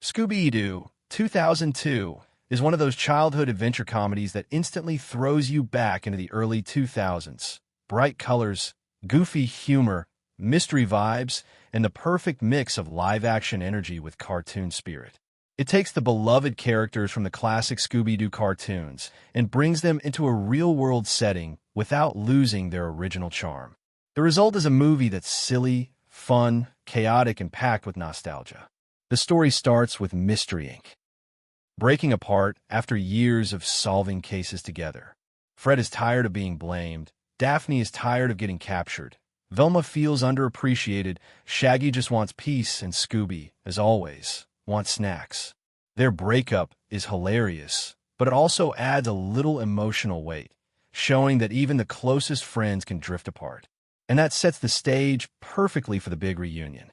Scooby-Doo, 2002, is one of those childhood adventure comedies that instantly throws you back into the early 2000s. Bright colors, goofy humor, mystery vibes, and the perfect mix of live-action energy with cartoon spirit. It takes the beloved characters from the classic Scooby-Doo cartoons and brings them into a real-world setting without losing their original charm. The result is a movie that's silly, fun, chaotic, and packed with nostalgia. The story starts with Mystery Inc. breaking apart after years of solving cases together. Fred is tired of being blamed, Daphne is tired of getting captured, Velma feels underappreciated, Shaggy just wants peace, and Scooby, as always, wants snacks. Their breakup is hilarious, but it also adds a little emotional weight, showing that even the closest friends can drift apart. And that sets the stage perfectly for the big reunion.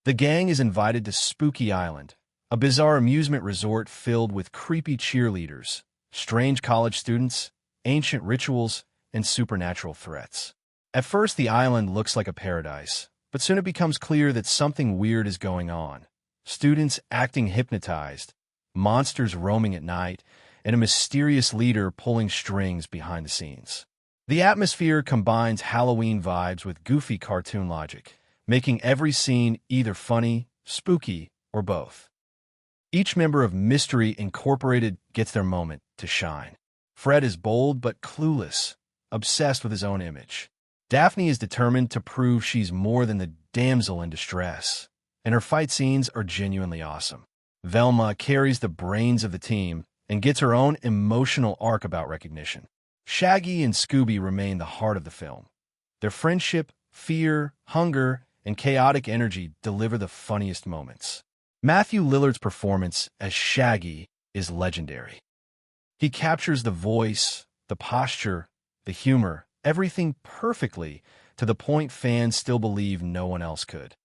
The gang is invited to Spooky Island, a bizarre amusement resort filled with creepy cheerleaders, strange college students, ancient rituals, and supernatural threats. At first, the island looks like a paradise, but soon it becomes clear that something weird is going on. Students acting hypnotized, monsters roaming at night, and a mysterious leader pulling strings behind the scenes. The atmosphere combines Halloween vibes with goofy cartoon logic, making every scene either funny, spooky, or both. Each member of Mystery Incorporated gets their moment to shine. Fred is bold but clueless, obsessed with his own image. Daphne is determined to prove she's more than the damsel in distress, and her fight scenes are genuinely awesome. Velma carries the brains of the team and gets her own emotional arc about recognition. Shaggy and Scooby remain the heart of the film. Their friendship, fear, hunger, and chaotic energy deliver the funniest moments. Matthew Lillard's performance as Shaggy is legendary. He captures the voice, the posture, the humor, everything perfectly, to the point fans still believe no one else could.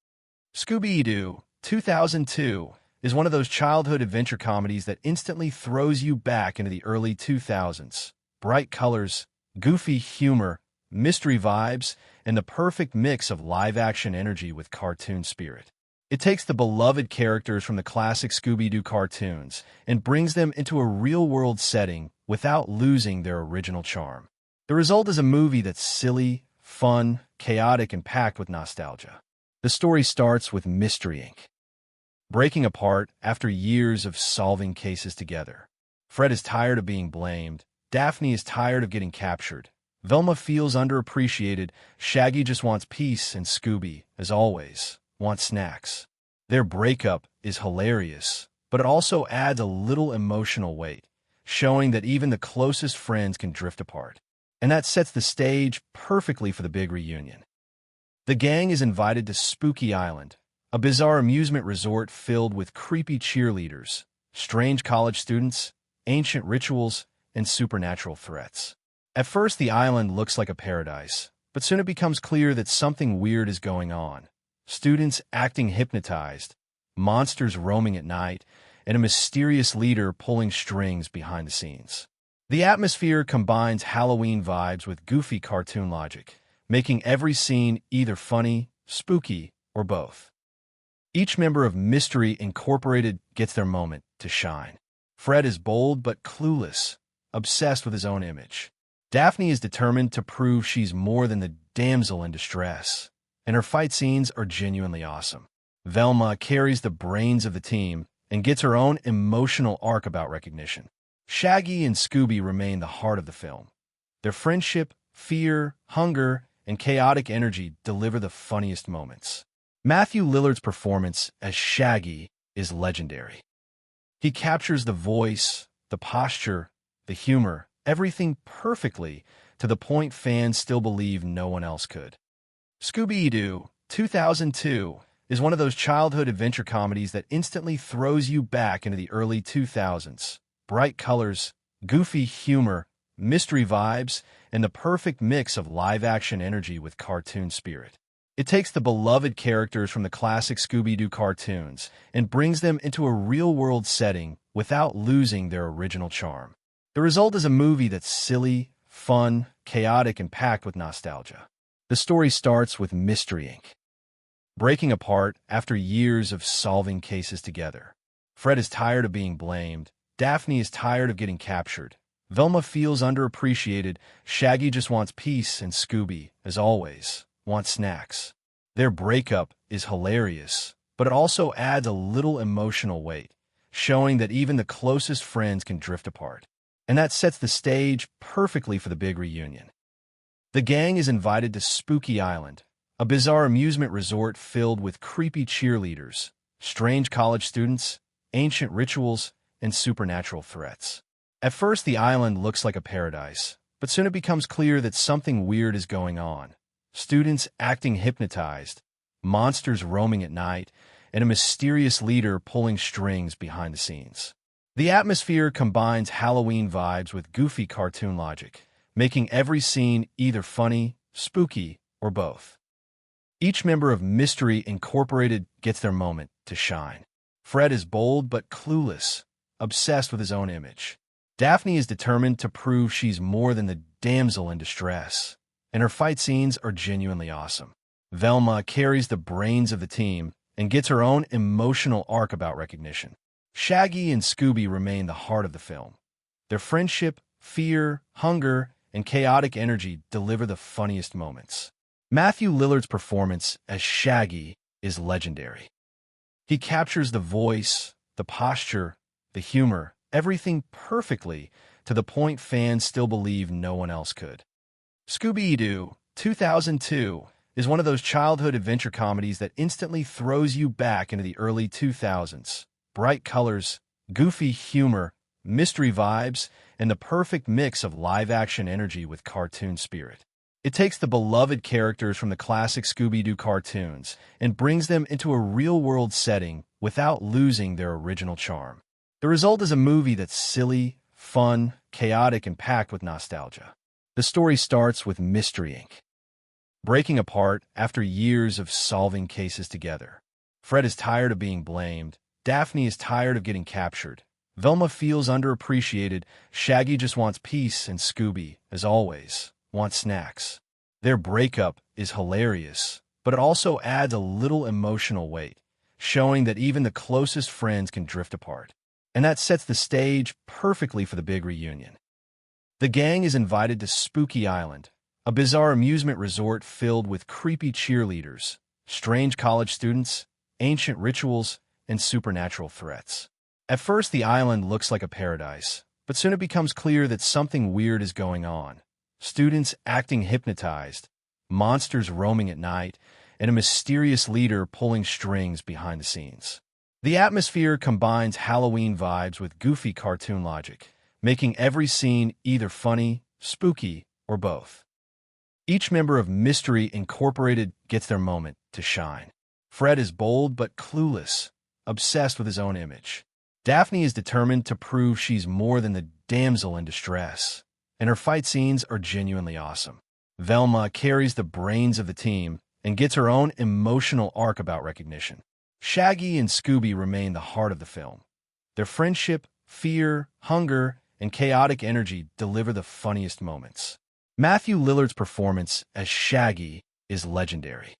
Scooby-Doo, 2002, is one of those childhood adventure comedies that instantly throws you back into the early 2000s. Bright colors, goofy humor, mystery vibes, and the perfect mix of live-action energy with cartoon spirit. It takes the beloved characters from the classic Scooby-Doo cartoons and brings them into a real-world setting without losing their original charm. The result is a movie that's silly, fun, chaotic, and packed with nostalgia. The story starts with Mystery Inc. breaking apart after years of solving cases together. Fred is tired of being blamed, Daphne is tired of getting captured, Velma feels underappreciated, Shaggy just wants peace, and Scooby, as always, wants snacks. Their breakup is hilarious, but it also adds a little emotional weight, showing that even the closest friends can drift apart. And that sets the stage perfectly for the big reunion. The gang is invited to Spooky Island, a bizarre amusement resort filled with creepy cheerleaders, strange college students, ancient rituals, and supernatural threats. At first, the island looks like a paradise, but soon it becomes clear that something weird is going on. Students acting hypnotized, monsters roaming at night, and a mysterious leader pulling strings behind the scenes. The atmosphere combines Halloween vibes with goofy cartoon logic, making every scene either funny, spooky, or both. Each member of Mystery Incorporated gets their moment to shine. Fred is bold but clueless, obsessed with his own image. Daphne is determined to prove she's more than the damsel in distress, and her fight scenes are genuinely awesome. Velma carries the brains of the team and gets her own emotional arc about recognition. Shaggy and Scooby remain the heart of the film. Their friendship, fear, hunger, and chaotic energy deliver the funniest moments. Matthew Lillard's performance as Shaggy is legendary. He captures the voice, the posture, the humor, everything perfectly, to the point fans still believe no one else could. Scooby-Doo, 2002, is one of those childhood adventure comedies that instantly throws you back into the early 2000s. Bright colors, goofy humor, mystery vibes, and the perfect mix of live-action energy with cartoon spirit. It takes the beloved characters from the classic Scooby-Doo cartoons and brings them into a real-world setting without losing their original charm. The result is a movie that's silly, fun, chaotic, and packed with nostalgia. The story starts with Mystery Inc. breaking apart after years of solving cases together. Fred is tired of being blamed. Daphne is tired of getting captured. Velma feels underappreciated. Shaggy just wants peace, and Scooby, as always, wants snacks. Their breakup is hilarious, but it also adds a little emotional weight, showing that even the closest friends can drift apart. And that sets the stage perfectly for the big reunion. The gang is invited to Spooky Island, a bizarre amusement resort filled with creepy cheerleaders, strange college students, ancient rituals, and supernatural threats. At first, the island looks like a paradise, but soon it becomes clear that something weird is going on. Students acting hypnotized, monsters roaming at night, and a mysterious leader pulling strings behind the scenes. The atmosphere combines Halloween vibes with goofy cartoon logic, making every scene either funny, spooky, or both. Each member of Mystery Incorporated gets their moment to shine. Fred is bold but clueless, obsessed with his own image. Daphne is determined to prove she's more than the damsel in distress, and her fight scenes are genuinely awesome. Velma carries the brains of the team and gets her own emotional arc about recognition. Shaggy and Scooby remain the heart of the film. Their friendship, fear, hunger, and chaotic energy deliver the funniest moments. Matthew Lillard's performance as Shaggy is legendary. He captures the voice, the posture, the humor, everything perfectly, to the point fans still believe no one else could. Scooby-Doo, 2002, is one of those childhood adventure comedies that instantly throws you back into the early 2000s. Bright colors, goofy humor, mystery vibes, and the perfect mix of live-action energy with cartoon spirit. It takes the beloved characters from the classic Scooby-Doo cartoons and brings them into a real-world setting without losing their original charm. The result is a movie that's silly, fun, chaotic, and packed with nostalgia. The story starts with Mystery Inc. breaking apart after years of solving cases together. Fred is tired of being blamed. Daphne is tired of getting captured. Velma feels underappreciated. Shaggy just wants peace, and Scooby, as always, wants snacks. Their breakup is hilarious, but it also adds a little emotional weight, showing that even the closest friends can drift apart. And that sets the stage perfectly for the big reunion. The gang is invited to Spooky Island, a bizarre amusement resort filled with creepy cheerleaders, strange college students, ancient rituals, and supernatural threats. At first, the island looks like a paradise, but soon it becomes clear that something weird is going on. Students acting hypnotized, monsters roaming at night, and a mysterious leader pulling strings behind the scenes. The atmosphere combines Halloween vibes with goofy cartoon logic, making every scene either funny, spooky, or both. Each member of Mystery Incorporated gets their moment to shine. Fred is bold but clueless, obsessed with his own image. Daphne is determined to prove she's more than the damsel in distress, and her fight scenes are genuinely awesome. Velma carries the brains of the team and gets her own emotional arc about recognition. Shaggy and Scooby remain the heart of the film. Their friendship, fear, hunger, and chaotic energy deliver the funniest moments. Matthew Lillard's performance as Shaggy is legendary.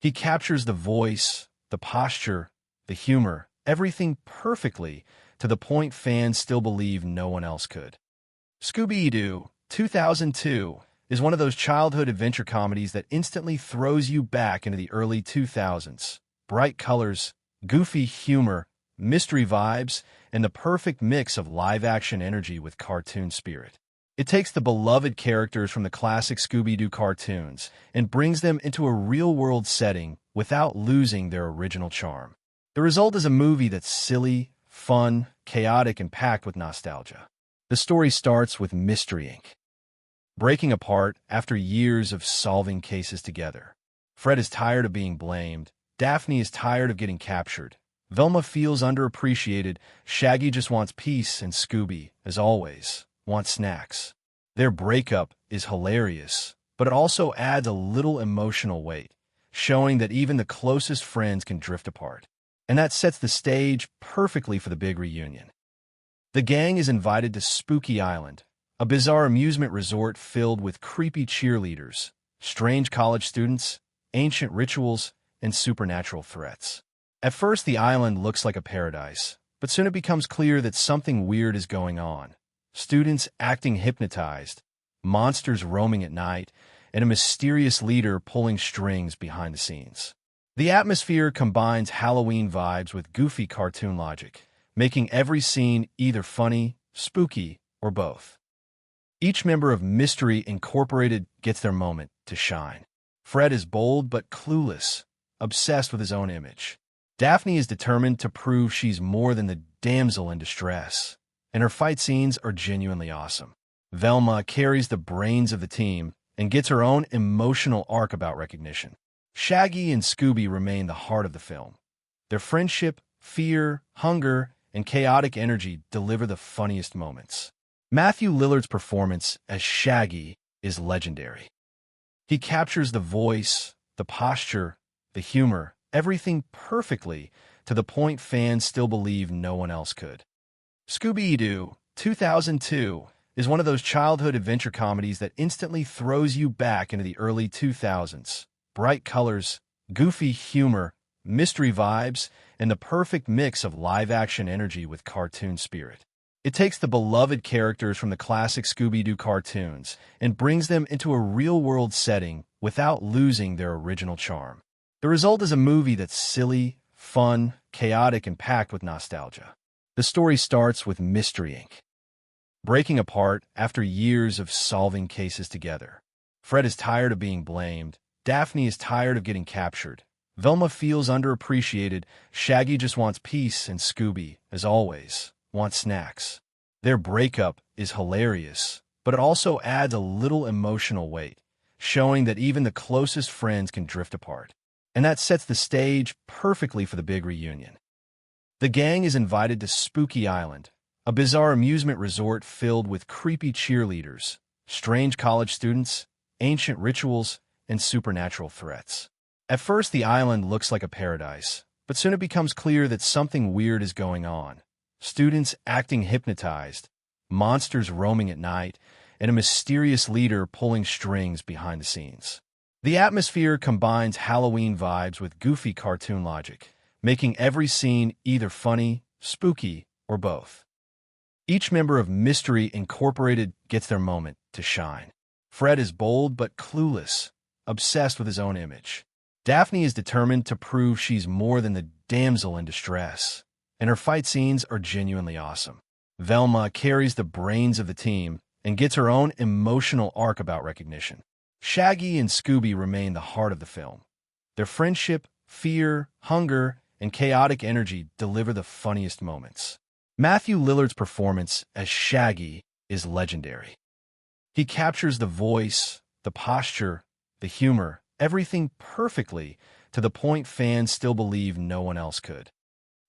He captures the voice, the posture, the humor, everything perfectly, to the point fans still believe no one else could. Scooby-Doo, 2002, is one of those childhood adventure comedies that instantly throws you back into the early 2000s. Bright colors, goofy humor, mystery vibes, and the perfect mix of live-action energy with cartoon spirit. It takes the beloved characters from the classic Scooby-Doo cartoons and brings them into a real-world setting without losing their original charm. The result is a movie that's silly, fun, chaotic, and packed with nostalgia. The story starts with Mystery Inc. breaking apart after years of solving cases together. Fred is tired of being blamed. Daphne is tired of getting captured. Velma feels underappreciated. Shaggy just wants peace, and Scooby, as always, wants snacks. Their breakup is hilarious, but it also adds a little emotional weight, showing that even the closest friends can drift apart. And that sets the stage perfectly for the big reunion. The gang is invited to Spooky Island, a bizarre amusement resort filled with creepy cheerleaders, strange college students, ancient rituals, and supernatural threats. At first, the island looks like a paradise, but soon it becomes clear that something weird is going on. Students acting hypnotized, monsters roaming at night, and a mysterious leader pulling strings behind the scenes. The atmosphere combines Halloween vibes with goofy cartoon logic, making every scene either funny, spooky, or both. Each member of Mystery Incorporated gets their moment to shine. Fred is bold but clueless, obsessed with his own image. Daphne is determined to prove she's more than the damsel in distress, and her fight scenes are genuinely awesome. Velma carries the brains of the team and gets her own emotional arc about recognition. Shaggy and Scooby remain the heart of the film. Their friendship, fear, hunger, and chaotic energy deliver the funniest moments. Matthew Lillard's performance as Shaggy is legendary. He captures the voice, the posture, the humor, everything perfectly, to the point fans still believe no one else could. Scooby-Doo, 2002, is one of those childhood adventure comedies that instantly throws you back into the early 2000s. Bright colors, goofy humor, mystery vibes, and the perfect mix of live-action energy with cartoon spirit. It takes the beloved characters from the classic Scooby-Doo cartoons and brings them into a real-world setting without losing their original charm. The result is a movie that's silly, fun, chaotic, and packed with nostalgia. The story starts with Mystery Inc. breaking apart after years of solving cases together. Fred is tired of being blamed. Daphne is tired of getting captured. Velma feels underappreciated. Shaggy just wants peace, and Scooby, as always, wants snacks. Their breakup is hilarious, but it also adds a little emotional weight, showing that even the closest friends can drift apart. And that sets the stage perfectly for the big reunion. The gang is invited to Spooky Island, a bizarre amusement resort filled with creepy cheerleaders, strange college students, ancient rituals, and supernatural threats. At first, the island looks like a paradise, but soon it becomes clear that something weird is going on. Students acting hypnotized, monsters roaming at night, and a mysterious leader pulling strings behind the scenes. The atmosphere combines Halloween vibes with goofy cartoon logic, making every scene either funny, spooky, or both. Each member of Mystery Incorporated gets their moment to shine. Fred is bold but clueless, obsessed with his own image. Daphne is determined to prove she's more than the damsel in distress, and her fight scenes are genuinely awesome. Velma carries the brains of the team and gets her own emotional arc about recognition. Shaggy and Scooby remain the heart of the film. Their friendship, fear, hunger, and chaotic energy deliver the funniest moments. Matthew Lillard's performance as Shaggy is legendary. He captures the voice, the posture, the humor, everything perfectly, to the point fans still believe no one else could.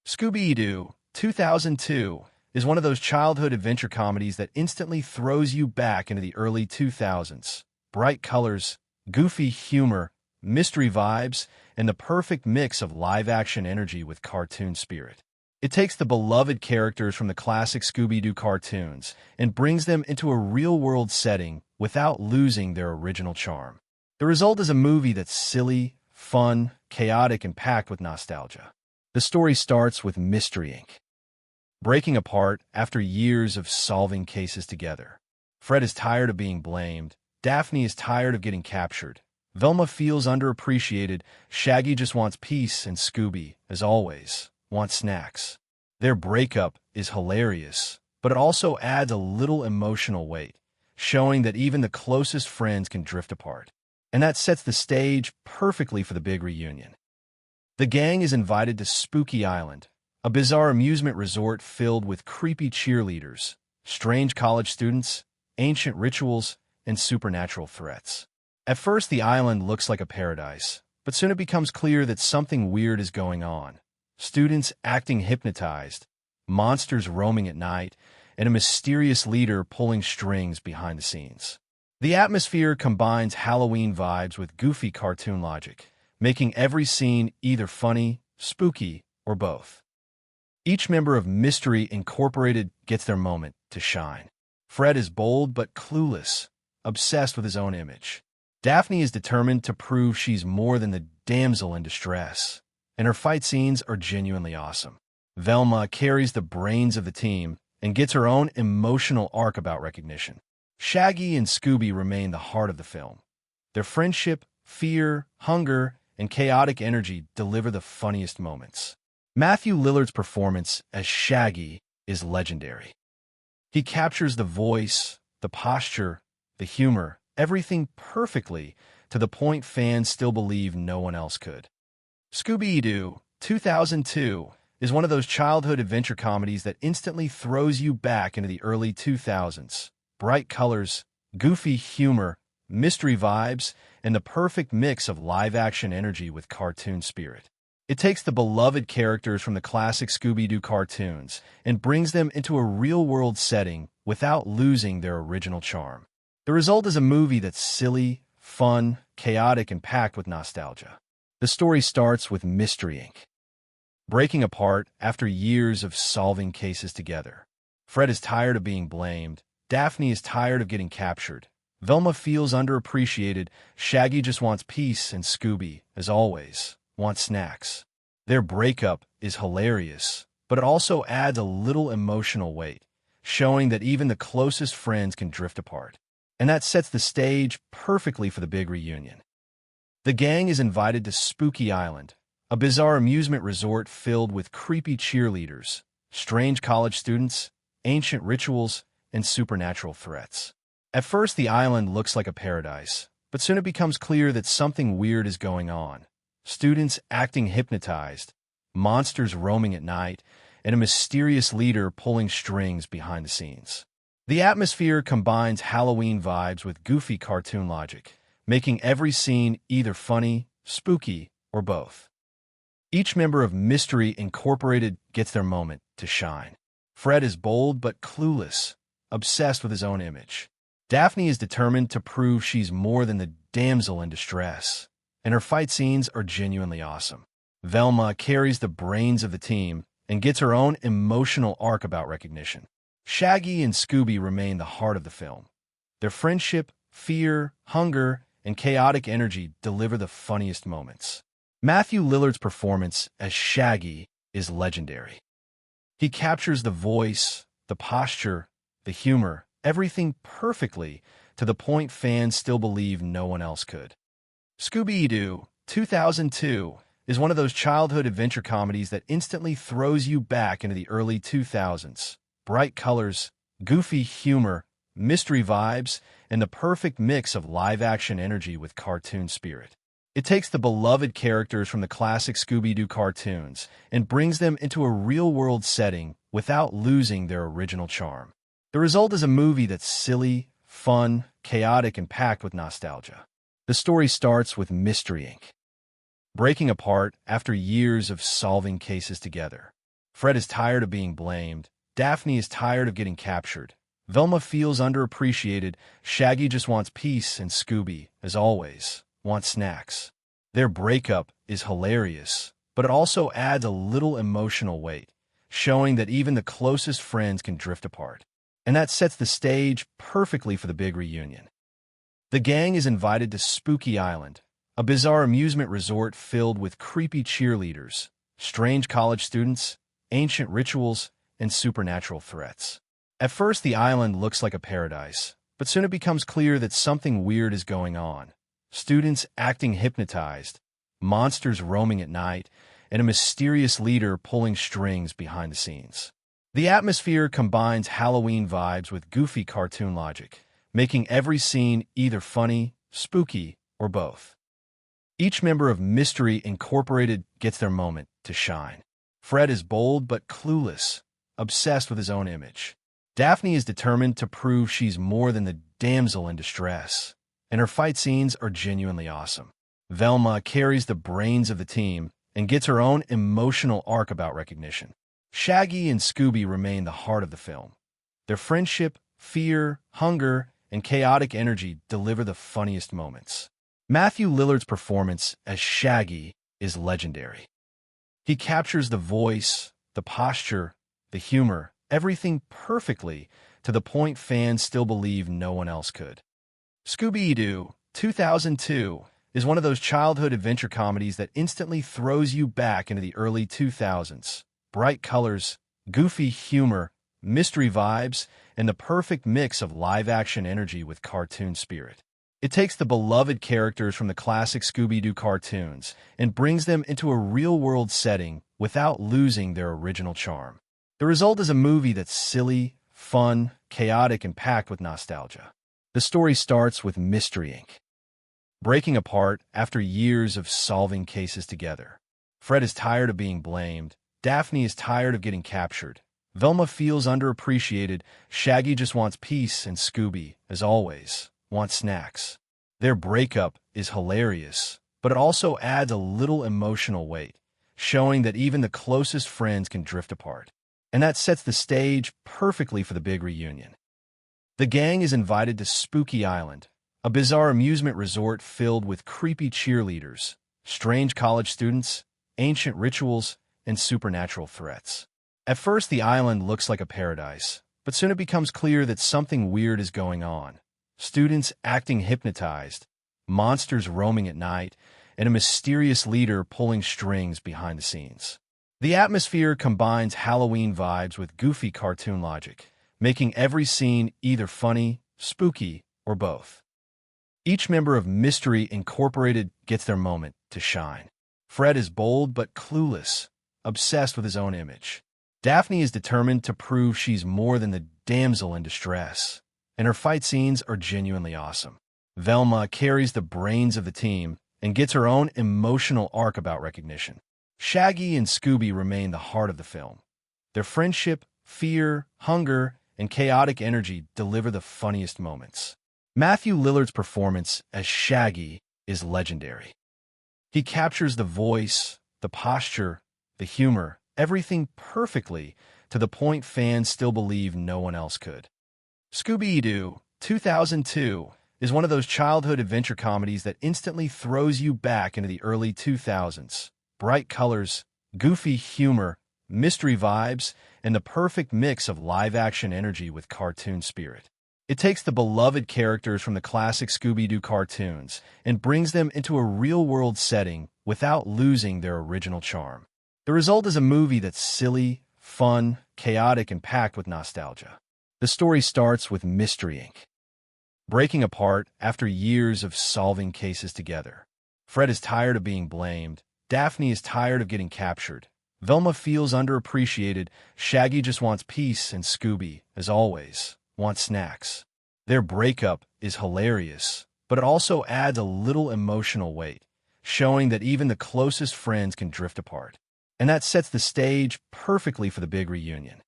Scooby-Doo, 2002, is one of those childhood adventure comedies that instantly throws you back into the early 2000s. Bright colors, goofy humor, mystery vibes, and the perfect mix of live-action energy with cartoon spirit. It takes the beloved characters from the classic Scooby-Doo cartoons and brings them into a real-world setting without losing their original charm. The result is a movie that's silly, fun, chaotic, and packed with nostalgia. The story starts with Mystery Inc. breaking apart after years of solving cases together. Fred is tired of being blamed. Daphne is tired of getting captured. Velma feels underappreciated. Shaggy just wants peace, and Scooby, as always, wants snacks. Their breakup is hilarious, but it also adds a little emotional weight, showing that even the closest friends can drift apart. And that sets the stage perfectly for the big reunion. The gang is invited to Spooky Island, a bizarre amusement resort filled with creepy cheerleaders, strange college students, ancient rituals, and supernatural threats. At first, the island looks like a paradise, but soon it becomes clear that something weird is going on. Students acting hypnotized, monsters roaming at night, and a mysterious leader pulling strings behind the scenes. The atmosphere combines Halloween vibes with goofy cartoon logic, making every scene either funny, spooky, or both. Each member of Mystery Incorporated gets their moment to shine. Fred is bold but clueless, obsessed with his own image. Daphne is determined to prove she's more than the damsel in distress, and her fight scenes are genuinely awesome. Velma carries the brains of the team and gets her own emotional arc about recognition. Shaggy and Scooby remain the heart of the film. Their friendship, fear, hunger, and chaotic energy deliver the funniest moments. Matthew Lillard's performance as Shaggy is legendary. He captures the voice, the posture, the humor, everything perfectly, to the point fans still believe no one else could. Scooby-Doo, 2002, is one of those childhood adventure comedies that instantly throws you back into the early 2000s. Bright colors, goofy humor, mystery vibes, and the perfect mix of live-action energy with cartoon spirit. It takes the beloved characters from the classic Scooby-Doo cartoons and brings them into a real-world setting without losing their original charm. The result is a movie that's silly, fun, chaotic, and packed with nostalgia. The story starts with Mystery Inc. breaking apart after years of solving cases together. Fred is tired of being blamed. Daphne is tired of getting captured. Velma feels underappreciated. Shaggy just wants peace, and Scooby, as always, wants snacks. Their breakup is hilarious, but it also adds a little emotional weight, showing that even the closest friends can drift apart. And that sets the stage perfectly for the big reunion. The gang is invited to Spooky Island, a bizarre amusement resort filled with creepy cheerleaders, strange college students, ancient rituals, and supernatural threats. At first, the island looks like a paradise, but soon it becomes clear that something weird is going on. Students acting hypnotized, monsters roaming at night, and a mysterious leader pulling strings behind the scenes. The atmosphere combines Halloween vibes with goofy cartoon logic, making every scene either funny, spooky, or both. Each member of Mystery Incorporated gets their moment to shine. Fred is bold but clueless, obsessed with his own image. Daphne is determined to prove she's more than the damsel in distress, and her fight scenes are genuinely awesome. Velma carries the brains of the team and gets her own emotional arc about recognition. Shaggy and Scooby remain the heart of the film. Their friendship, fear, hunger, and chaotic energy deliver the funniest moments. Matthew Lillard's performance as Shaggy is legendary. He captures the voice, the posture, the humor, everything perfectly, to the point fans still believe no one else could. Scooby-Doo, 2002, is one of those childhood adventure comedies that instantly throws you back into the early 2000s. Bright colors, goofy humor, mystery vibes, and the perfect mix of live-action energy with cartoon spirit. It takes the beloved characters from the classic Scooby-Doo cartoons and brings them into a real-world setting without losing their original charm. The result is a movie that's silly, fun, chaotic, and packed with nostalgia. The story starts with Mystery Inc. breaking apart after years of solving cases together. Fred is tired of being blamed. Daphne is tired of getting captured. Velma feels underappreciated. Shaggy just wants peace, and Scooby, as always, wants snacks. Their breakup is hilarious, but it also adds a little emotional weight, showing that even the closest friends can drift apart. And that sets the stage perfectly for the big reunion. The gang is invited to Spooky Island, a bizarre amusement resort filled with creepy cheerleaders, strange college students, ancient rituals, and supernatural threats. At first, the island looks like a paradise, but soon it becomes clear that something weird is going on. Students acting hypnotized, monsters roaming at night, and a mysterious leader pulling strings behind the scenes. The atmosphere combines Halloween vibes with goofy cartoon logic, making every scene either funny, spooky, or both. Each member of Mystery Incorporated gets their moment to shine. Fred is bold but clueless, obsessed with his own image. Daphne is determined to prove she's more than the damsel in distress, and her fight scenes are genuinely awesome. Velma carries the brains of the team and gets her own emotional arc about recognition. Shaggy and Scooby remain the heart of the film. Their friendship, fear, hunger, and chaotic energy deliver the funniest moments. Matthew Lillard's performance as Shaggy is legendary. He captures the voice, the posture, the humor, everything perfectly, to the point fans still believe no one else could. Scooby-Doo, 2002, is one of those childhood adventure comedies that instantly throws you back into the early 2000s. bright colors, goofy humor, mystery vibes, and the perfect mix of live-action energy with cartoon spirit. It takes the beloved characters from the classic Scooby-Doo cartoons and brings them into a real-world setting without losing their original charm. The result is a movie that's silly, fun, chaotic, and packed with nostalgia. The story starts with Mystery Inc. breaking apart after years of solving cases together. Fred is tired of being blamed, Daphne is tired of getting captured, Velma feels underappreciated, Shaggy just wants peace, and Scooby, as always, wants snacks. Their breakup is hilarious, but it also adds a little emotional weight, showing that even the closest friends can drift apart. And that sets the stage perfectly for the big reunion. The gang is invited to Spooky Island, a bizarre amusement resort filled with creepy cheerleaders, strange college students, ancient rituals, and supernatural threats. At first, the island looks like a paradise, but soon it becomes clear that something weird is going on. Students acting hypnotized, monsters roaming at night, and a mysterious leader pulling strings behind the scenes. The atmosphere combines Halloween vibes with goofy cartoon logic, making every scene either funny, spooky, or both. Each member of Mystery Incorporated gets their moment to shine. Fred is bold but clueless, obsessed with his own image. Daphne is determined to prove she's more than the damsel in distress, and her fight scenes are genuinely awesome. Velma carries the brains of the team and gets her own emotional arc about recognition. Shaggy and Scooby remain the heart of the film. Their friendship, fear, hunger, and chaotic energy deliver the funniest moments. Matthew Lillard's performance as Shaggy is legendary. He captures the voice, the posture, the humor, everything perfectly, to the point fans still believe no one else could. Scooby-Doo, 2002, is one of those childhood adventure comedies that instantly throws you back into the early 2000s. Bright colors, goofy humor, mystery vibes, and the perfect mix of live-action energy with cartoon spirit. It takes the beloved characters from the classic Scooby-Doo cartoons and brings them into a real-world setting without losing their original charm. The result is a movie that's silly, fun, chaotic, and packed with nostalgia. The story starts with Mystery Inc. breaking apart after years of solving cases together. Fred is tired of being blamed, Daphne is tired of getting captured, Velma feels underappreciated, Shaggy just wants peace, and Scooby, as always, wants snacks. Their breakup is hilarious, but it also adds a little emotional weight, showing that even the closest friends can drift apart. And that sets the stage perfectly for the big reunion.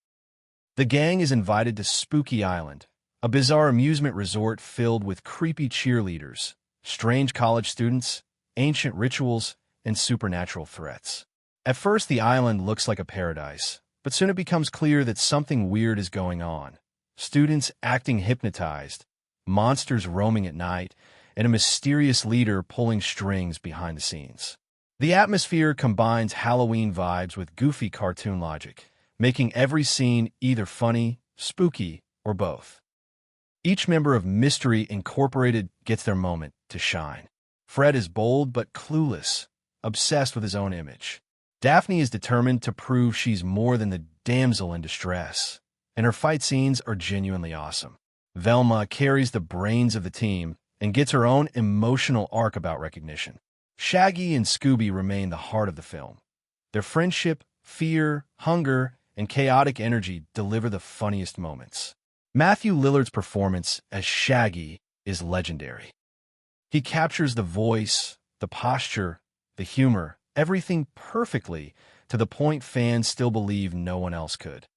The gang is invited to Spooky Island, a bizarre amusement resort filled with creepy cheerleaders, strange college students, ancient rituals, and supernatural threats. At first, the island looks like a paradise, but soon it becomes clear that something weird is going on. Students acting hypnotized, monsters roaming at night, and a mysterious leader pulling strings behind the scenes. The atmosphere combines Halloween vibes with goofy cartoon logic, making every scene either funny, spooky, or both. Each member of Mystery Incorporated gets their moment to shine. Fred is bold but clueless, obsessed with his own image. Daphne is determined to prove she's more than the damsel in distress, and her fight scenes are genuinely awesome. Velma carries the brains of the team and gets her own emotional arc about recognition. Shaggy and Scooby remain the heart of the film. Their friendship, fear, hunger, and chaotic energy deliver the funniest moments. Matthew Lillard's performance as Shaggy is legendary. He captures the voice, the posture, the humor, everything perfectly, to the point fans still believe no one else could.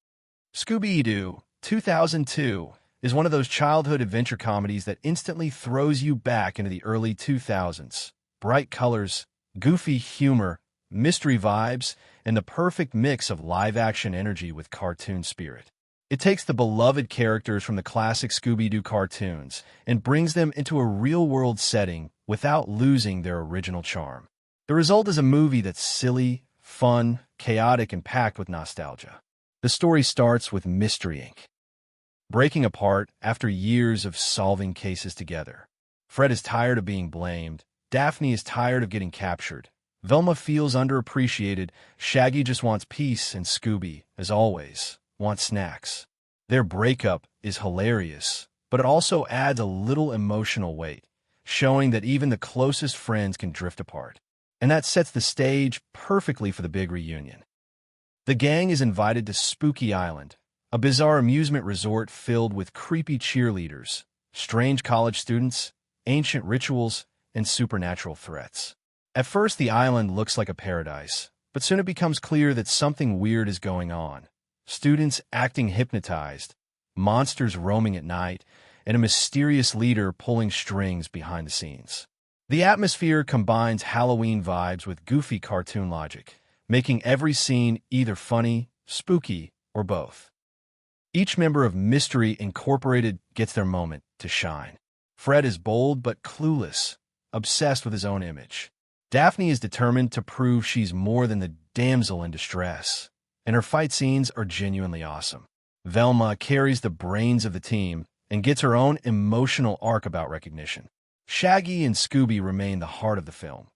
Scooby-Doo, 2002, is one of those childhood adventure comedies that instantly throws you back into the early 2000s. Bright colors, goofy humor, mystery vibes, and the perfect mix of live-action energy with cartoon spirit. It takes the beloved characters from the classic Scooby-Doo cartoons and brings them into a real-world setting without losing their original charm. The result is a movie that's silly, fun, chaotic, and packed with nostalgia. The story starts with Mystery Inc. breaking apart after years of solving cases together. Fred is tired of being blamed, Daphne is tired of getting captured, Velma feels underappreciated, Shaggy just wants peace, and Scooby, as always, wants snacks. Their breakup is hilarious, but it also adds a little emotional weight, showing that even the closest friends can drift apart. And that sets the stage perfectly for the big reunion. The gang is invited to Spooky Island, a bizarre amusement resort filled with creepy cheerleaders, strange college students, ancient rituals, and supernatural threats. At first, the island looks like a paradise, but soon it becomes clear that something weird is going on. Students acting hypnotized, monsters roaming at night, and a mysterious leader pulling strings behind the scenes. The atmosphere combines Halloween vibes with goofy cartoon logic, making every scene either funny, spooky, or both. Each member of Mystery Incorporated gets their moment to shine. Fred is bold but clueless, obsessed with his own image. Daphne is determined to prove she's more than the damsel in distress, and her fight scenes are genuinely awesome. Velma carries the brains of the team and gets her own emotional arc about recognition. Shaggy and Scooby remain the heart of the film.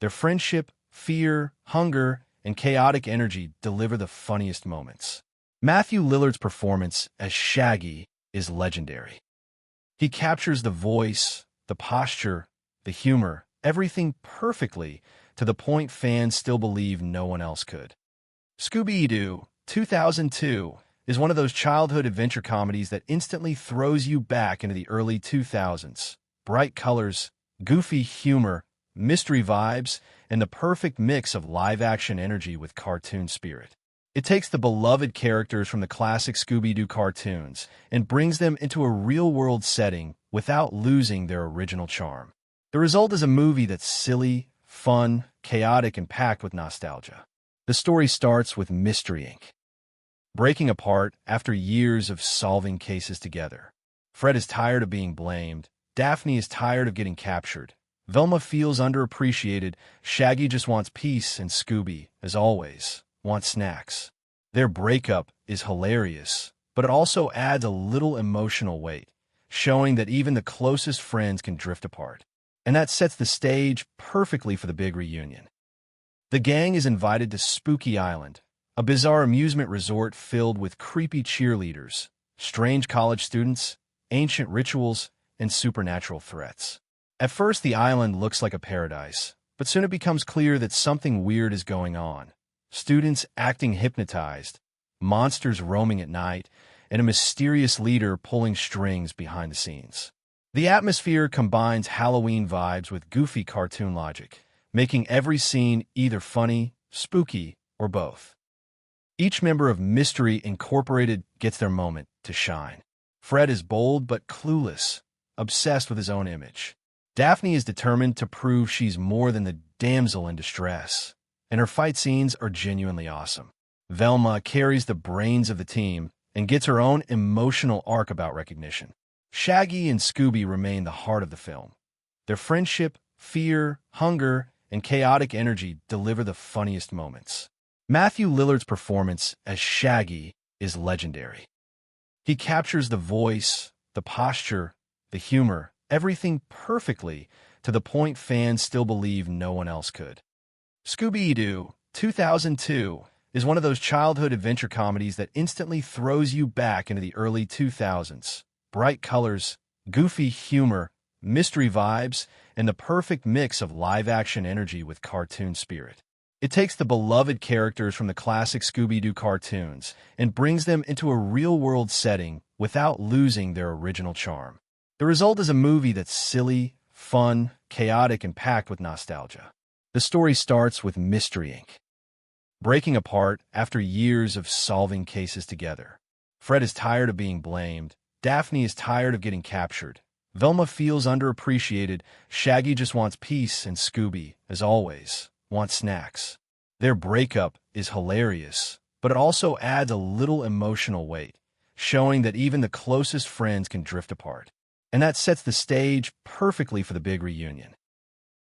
Their friendship, fear, hunger, and chaotic energy deliver the funniest moments. Matthew Lillard's performance as Shaggy is legendary. He captures the voice, the posture, the humor, everything perfectly, to the point fans still believe no one else could. Scooby-Doo, 2002, is one of those childhood adventure comedies that instantly throws you back into the early 2000s. Bright colors, goofy humor, mystery vibes, and the perfect mix of live-action energy with cartoon spirit. It takes the beloved characters from the classic Scooby-Doo cartoons and brings them into a real-world setting without losing their original charm. The result is a movie that's silly, fun, chaotic, and packed with nostalgia. The story starts with Mystery Inc. breaking apart after years of solving cases together. Fred is tired of being blamed, Daphne is tired of getting captured, Velma feels underappreciated, Shaggy just wants peace, and Scooby, as always, wants snacks. Their breakup is hilarious, but it also adds a little emotional weight, showing that even the closest friends can drift apart. And that sets the stage perfectly for the big reunion. The gang is invited to Spooky Island, a bizarre amusement resort filled with creepy cheerleaders, strange college students, ancient rituals, and supernatural threats. At first, the island looks like a paradise, but soon it becomes clear that something weird is going on. Students acting hypnotized, monsters roaming at night, and a mysterious leader pulling strings behind the scenes. The atmosphere combines Halloween vibes with goofy cartoon logic, making every scene either funny, spooky, or both. Each member of Mystery Incorporated gets their moment to shine. Fred is bold but clueless, obsessed with his own image. Daphne is determined to prove she's more than the damsel in distress, and her fight scenes are genuinely awesome. Velma carries the brains of the team and gets her own emotional arc about recognition. Shaggy and Scooby remain the heart of the film. Their friendship, fear, hunger, and chaotic energy deliver the funniest moments. Matthew Lillard's performance as Shaggy is legendary. He captures the voice, the posture, the humor, everything perfectly, to the point fans still believe no one else could. Scooby-Doo, 2002, is one of those childhood adventure comedies that instantly throws you back into the early 2000s. Bright colors, goofy humor, mystery vibes, and the perfect mix of live-action energy with cartoon spirit. It takes the beloved characters from the classic Scooby-Doo cartoons and brings them into a real-world setting without losing their original charm. The result is a movie that's silly, fun, chaotic, and packed with nostalgia. The story starts with Mystery Inc. breaking apart after years of solving cases together. Fred is tired of being blamed, Daphne is tired of getting captured, Velma feels underappreciated, Shaggy just wants peace, and Scooby, as always, wants snacks. Their breakup is hilarious, but it also adds a little emotional weight, showing that even the closest friends can drift apart. And that sets the stage perfectly for the big reunion.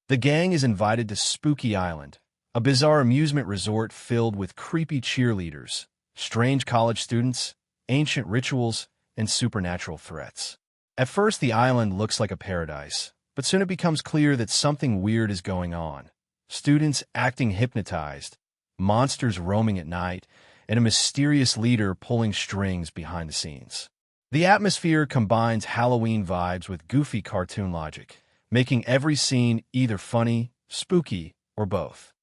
The gang is invited to Spooky Island, a bizarre amusement resort filled with creepy cheerleaders, strange college students, ancient rituals, and supernatural threats. At first, the island looks like a paradise, but soon it becomes clear that something weird is going on. students acting hypnotized, monsters roaming at night, and a mysterious leader pulling strings behind the scenes. The atmosphere combines Halloween vibes with goofy cartoon logic, making every scene either funny, spooky, or both.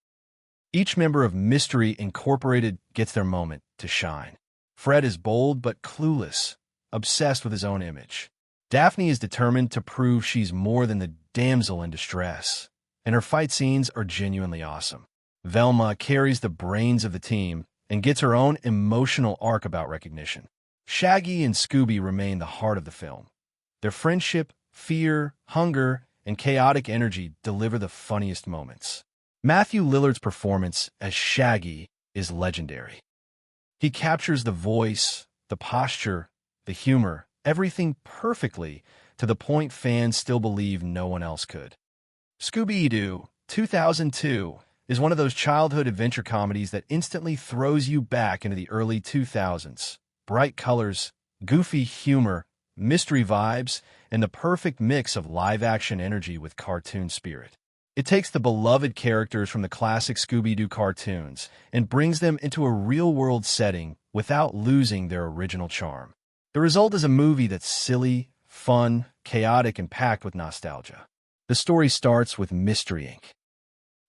Each member of Mystery Incorporated gets their moment to shine. Fred is bold but clueless, obsessed with his own image. Daphne is determined to prove she's more than the damsel in distress, and her fight scenes are genuinely awesome. Velma carries the brains of the team and gets her own emotional arc about recognition. Shaggy and Scooby remain the heart of the film. Their friendship, fear, hunger, and chaotic energy deliver the funniest moments. Matthew Lillard's performance as Shaggy is legendary. He captures the voice, the posture, the humor, everything perfectly, to the point fans still believe no one else could. Scooby-Doo, 2002, is one of those childhood adventure comedies that instantly throws you back into the early 2000s. Bright colors, goofy humor, mystery vibes, and the perfect mix of live-action energy with cartoon spirit. It takes the beloved characters from the classic Scooby-Doo cartoons and brings them into a real-world setting without losing their original charm. The result is a movie that's silly, fun, chaotic, and packed with nostalgia. The story starts with Mystery Inc.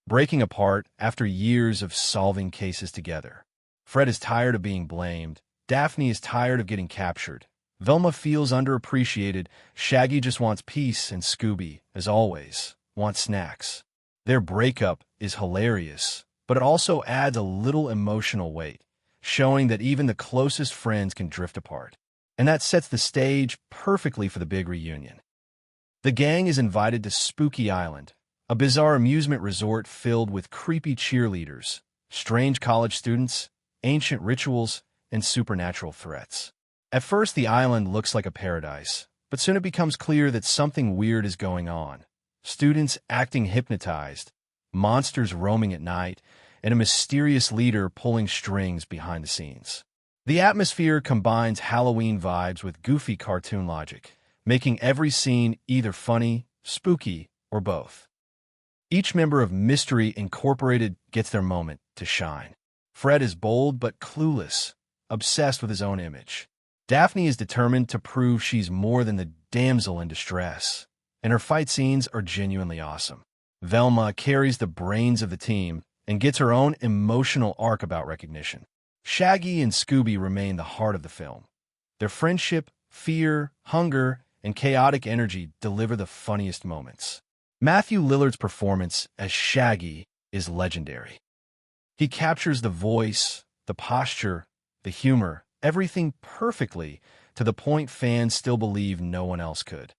breaking apart after years of solving cases together. Fred is tired of being blamed. Daphne is tired of getting captured. Velma feels underappreciated. Shaggy just wants peace, and Scooby, as always, wants snacks. Their breakup is hilarious, but it also adds a little emotional weight, showing that even the closest friends can drift apart. And that sets the stage perfectly for the big reunion. The gang is invited to Spooky Island, a bizarre amusement resort filled with creepy cheerleaders, strange college students, ancient rituals, and supernatural threats. At first, the island looks like a paradise, but soon it becomes clear that something weird is going on. Students acting hypnotized, monsters roaming at night, and a mysterious leader pulling strings behind the scenes. The atmosphere combines Halloween vibes with goofy cartoon logic, making every scene either funny, spooky, or both. Each member of Mystery Incorporated gets their moment to shine. Fred is bold but clueless, obsessed with his own image. Daphne is determined to prove she's more than the damsel in distress, and her fight scenes are genuinely awesome. Velma carries the brains of the team and gets her own emotional arc about recognition. Shaggy and Scooby remain the heart of the film. Their friendship, fear, hunger, and chaotic energy deliver the funniest moments. Matthew Lillard's performance as Shaggy is legendary. He captures the voice, the posture, the humor, everything perfectly, to the point fans still believe no one else could.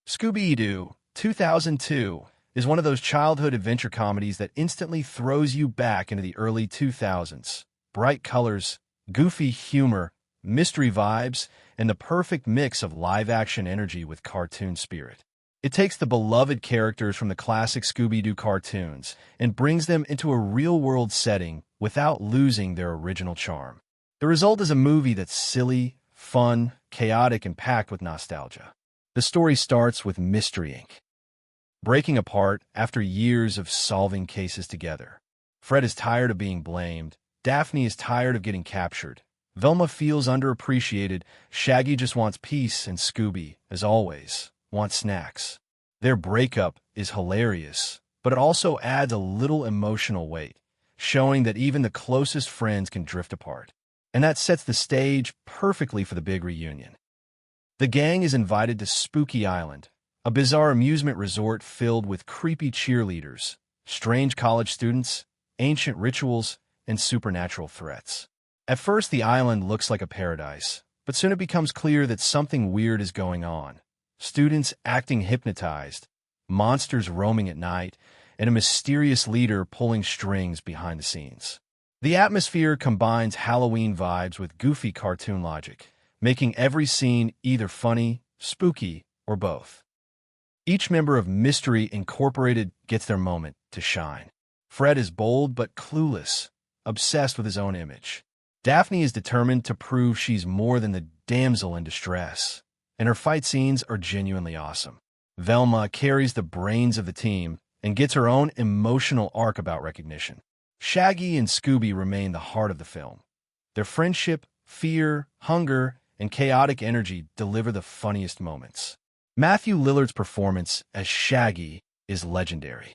Scooby-Doo, 2002, is one of those childhood adventure comedies that instantly throws you back into the early 2000s. Bright colors, goofy humor, mystery vibes, and the perfect mix of live-action energy with cartoon spirit. It takes the beloved characters from the classic Scooby-Doo cartoons and brings them into a real-world setting without losing their original charm. The result is a movie that's silly, fun, chaotic, and packed with nostalgia. The story starts with Mystery Inc. breaking apart after years of solving cases together. Fred is tired of being blamed. Daphne is tired of getting captured. Velma feels underappreciated. Shaggy just wants peace, and Scooby, as always, wants snacks. Their breakup is hilarious, but it also adds a little emotional weight, showing that even the closest friends can drift apart. And that sets the stage perfectly for the big reunion. The gang is invited to Spooky Island, a bizarre amusement resort filled with creepy cheerleaders, strange college students, ancient rituals, and supernatural threats. At first, the island looks like a paradise, but soon it becomes clear that something weird is going on. Students acting hypnotized, monsters roaming at night, and a mysterious leader pulling strings behind the scenes. The atmosphere combines Halloween vibes with goofy cartoon logic, making every scene either funny, spooky, or both. Each member of Mystery Incorporated gets their moment to shine. Fred is bold but clueless, obsessed with his own image. Daphne is determined to prove she's more than the damsel in distress, and her fight scenes are genuinely awesome. Velma carries the brains of the team and gets her own emotional arc about recognition. Shaggy and Scooby remain the heart of the film. Their friendship, fear, hunger, and chaotic energy deliver the funniest moments. Matthew Lillard's performance as Shaggy is legendary.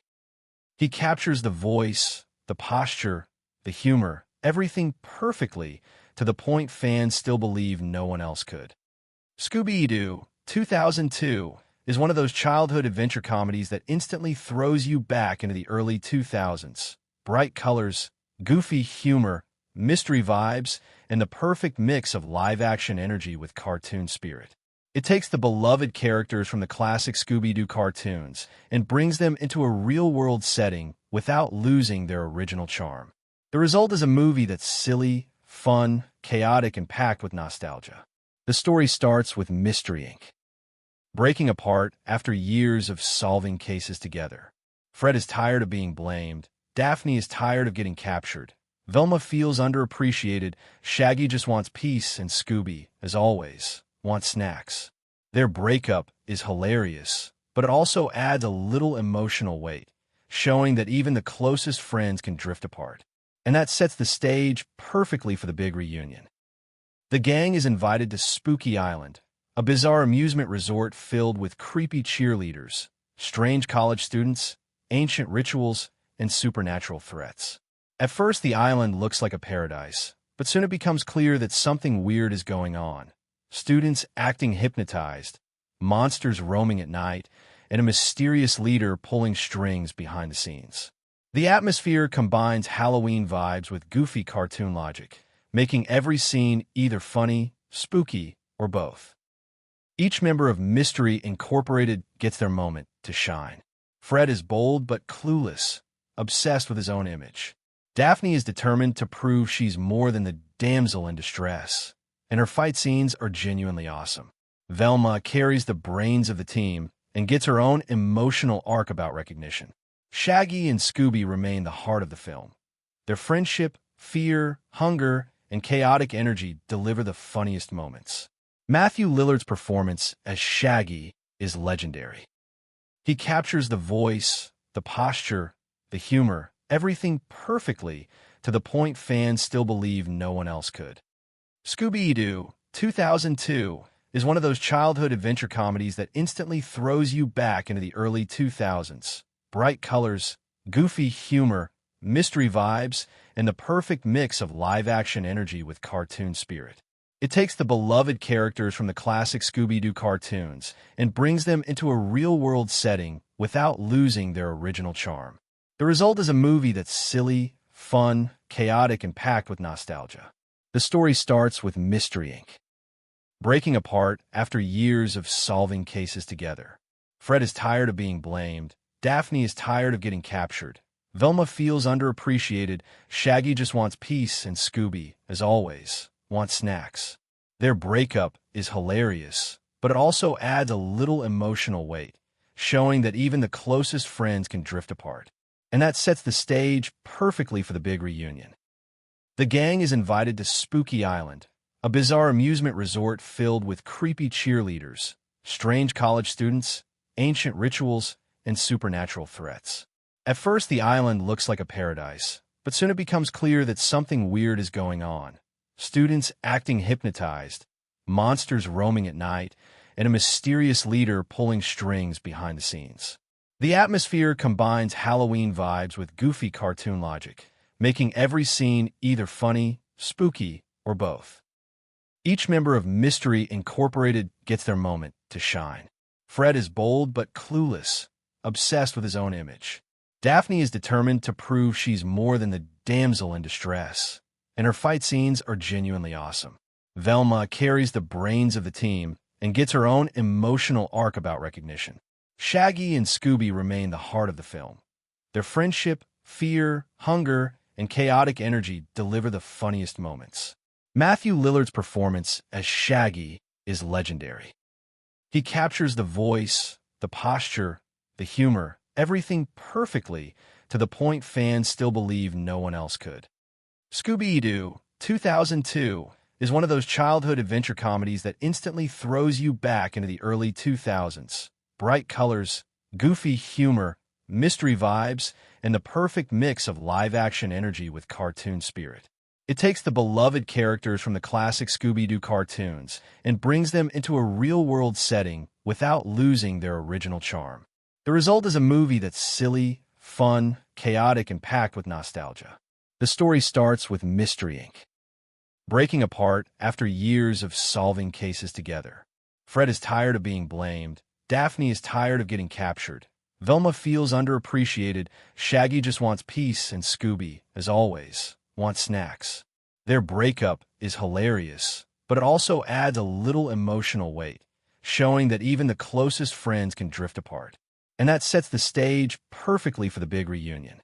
He captures the voice, the posture, the humor, everything perfectly, to the point fans still believe no one else could. Scooby-Doo, 2002, is one of those childhood adventure comedies that instantly throws you back into the early 2000s. Bright colors, goofy humor, mystery vibes, and the perfect mix of live-action energy with cartoon spirit. It takes the beloved characters from the classic Scooby-Doo cartoons and brings them into a real-world setting without losing their original charm. The result is a movie that's silly, fun, chaotic, and packed with nostalgia. The story starts with Mystery Inc. breaking apart after years of solving cases together. Fred is tired of being blamed. Daphne is tired of getting captured. Velma feels underappreciated. Shaggy just wants peace, and Scooby, as always, wants snacks. Their breakup is hilarious, but it also adds a little emotional weight, showing that even the closest friends can drift apart. And that sets the stage perfectly for the big reunion. The gang is invited to Spooky Island, a bizarre amusement resort filled with creepy cheerleaders, strange college students, ancient rituals, and supernatural threats. At first, the island looks like a paradise, but soon it becomes clear that something weird is going on. Students acting hypnotized, monsters roaming at night, and a mysterious leader pulling strings behind the scenes. The atmosphere combines Halloween vibes with goofy cartoon logic, making every scene either funny, spooky, or both. Each member of Mystery Incorporated gets their moment to shine. Fred is bold but clueless, obsessed with his own image. Daphne is determined to prove she's more than the damsel in distress, and her fight scenes are genuinely awesome. Velma carries the brains of the team and gets her own emotional arc about recognition. Shaggy and Scooby remain the heart of the film. Their friendship, fear, hunger, and chaotic energy deliver the funniest moments. Matthew Lillard's performance as Shaggy is legendary. He captures the voice, the posture, the humor, everything perfectly, to the point fans still believe no one else could. Scooby-Doo, 2002, is one of those childhood adventure comedies that instantly throws you back into the early 2000s. Bright colors, goofy humor, mystery vibes, and the perfect mix of live-action energy with cartoon spirit. It takes the beloved characters from the classic Scooby-Doo cartoons and brings them into a real-world setting without losing their original charm. The result is a movie that's silly, fun, chaotic, and packed with nostalgia. The story starts with Mystery Inc. breaking apart after years of solving cases together. Fred is tired of being blamed. Daphne is tired of getting captured. Velma feels underappreciated. Shaggy just wants peace, and Scooby, as always, wants snacks. Their breakup is hilarious, but it also adds a little emotional weight, showing that even the closest friends can drift apart. And that sets the stage perfectly for the big reunion. The gang is invited to Spooky Island, a bizarre amusement resort filled with creepy cheerleaders, strange college students, ancient rituals, and supernatural threats. At first, the island looks like a paradise, but soon it becomes clear that something weird is going on. Students acting hypnotized, monsters roaming at night, and a mysterious leader pulling strings behind the scenes. The atmosphere combines Halloween vibes with goofy cartoon logic, making every scene either funny, spooky, or both. Each member of Mystery Incorporated gets their moment to shine. Fred is bold but clueless, obsessed with his own image. Daphne is determined to prove she's more than the damsel in distress, and her fight scenes are genuinely awesome. Velma carries the brains of the team and gets her own emotional arc about recognition. Shaggy and Scooby remain the heart of the film. Their friendship, fear, hunger, and chaotic energy deliver the funniest moments. Matthew Lillard's performance as Shaggy is legendary. He captures the voice, the posture, the humor, everything perfectly, to the point fans still believe no one else could. Scooby-Doo, 2002, is one of those childhood adventure comedies that instantly throws you back into the early 2000s. Bright colors, goofy humor, mystery vibes, and the perfect mix of live-action energy with cartoon spirit. It takes the beloved characters from the classic Scooby-Doo cartoons and brings them into a real-world setting without losing their original charm. The result is a movie that's silly, fun, chaotic, and packed with nostalgia. The story starts with Mystery Inc. breaking apart after years of solving cases together. Fred is tired of being blamed, Daphne is tired of getting captured, Velma feels underappreciated, Shaggy just wants peace, and Scooby, as always, wants snacks. Their breakup is hilarious, but it also adds a little emotional weight, showing that even the closest friends can drift apart. And that sets the stage perfectly for the big reunion.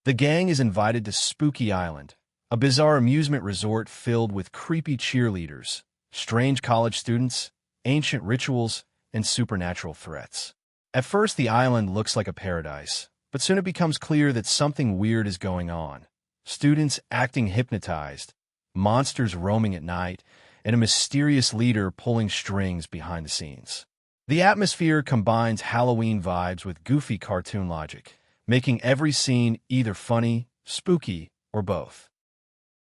The gang is invited to Spooky Island, a bizarre amusement resort filled with creepy cheerleaders, strange college students, ancient rituals, and supernatural threats. At first, the island looks like a paradise, but soon it becomes clear that something weird is going on. Students acting hypnotized, monsters roaming at night, and a mysterious leader pulling strings behind the scenes. The atmosphere combines Halloween vibes with goofy cartoon logic, making every scene either funny, spooky, or both.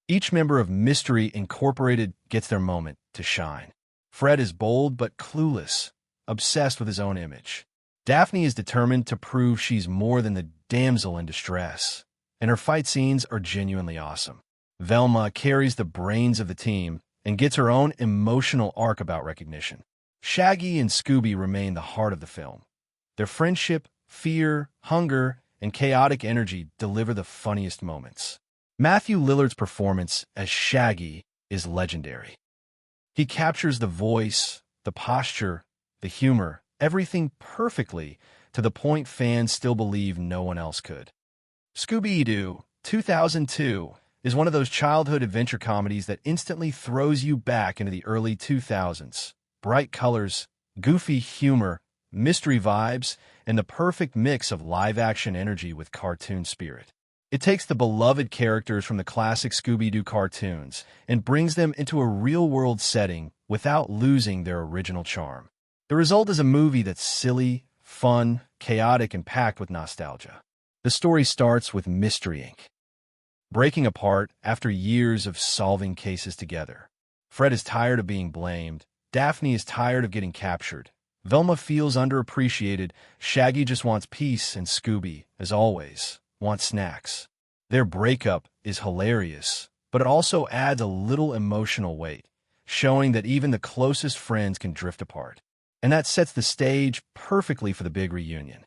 Each member of Mystery Incorporated gets their moment to shine. Fred is bold but clueless, obsessed with his own image. Daphne is determined to prove she's more than the damsel in distress, and her fight scenes are genuinely awesome. Velma carries the brains of the team and gets her own emotional arc about recognition. Shaggy and Scooby remain the heart of the film. Their friendship, fear, hunger, and chaotic energy deliver the funniest moments. Matthew Lillard's performance as Shaggy is legendary. He captures the voice, the posture, the humor, everything perfectly, to the point fans still believe no one else could. Scooby-Doo, 2002, is one of those childhood adventure comedies that instantly throws you back into the early 2000s. Bright colors, goofy humor, mystery vibes, and the perfect mix of live-action energy with cartoon spirit. It takes the beloved characters from the classic Scooby-Doo cartoons and brings them into a real-world setting without losing their original charm. The result is a movie that's silly, fun, chaotic, and packed with nostalgia. The story starts with Mystery Inc. breaking apart after years of solving cases together. Fred is tired of being blamed, Daphne is tired of getting captured, Velma feels underappreciated, Shaggy just wants peace, and Scooby, as always, wants snacks. Their breakup is hilarious, but it also adds a little emotional weight, showing that even the closest friends can drift apart. And that sets the stage perfectly for the big reunion.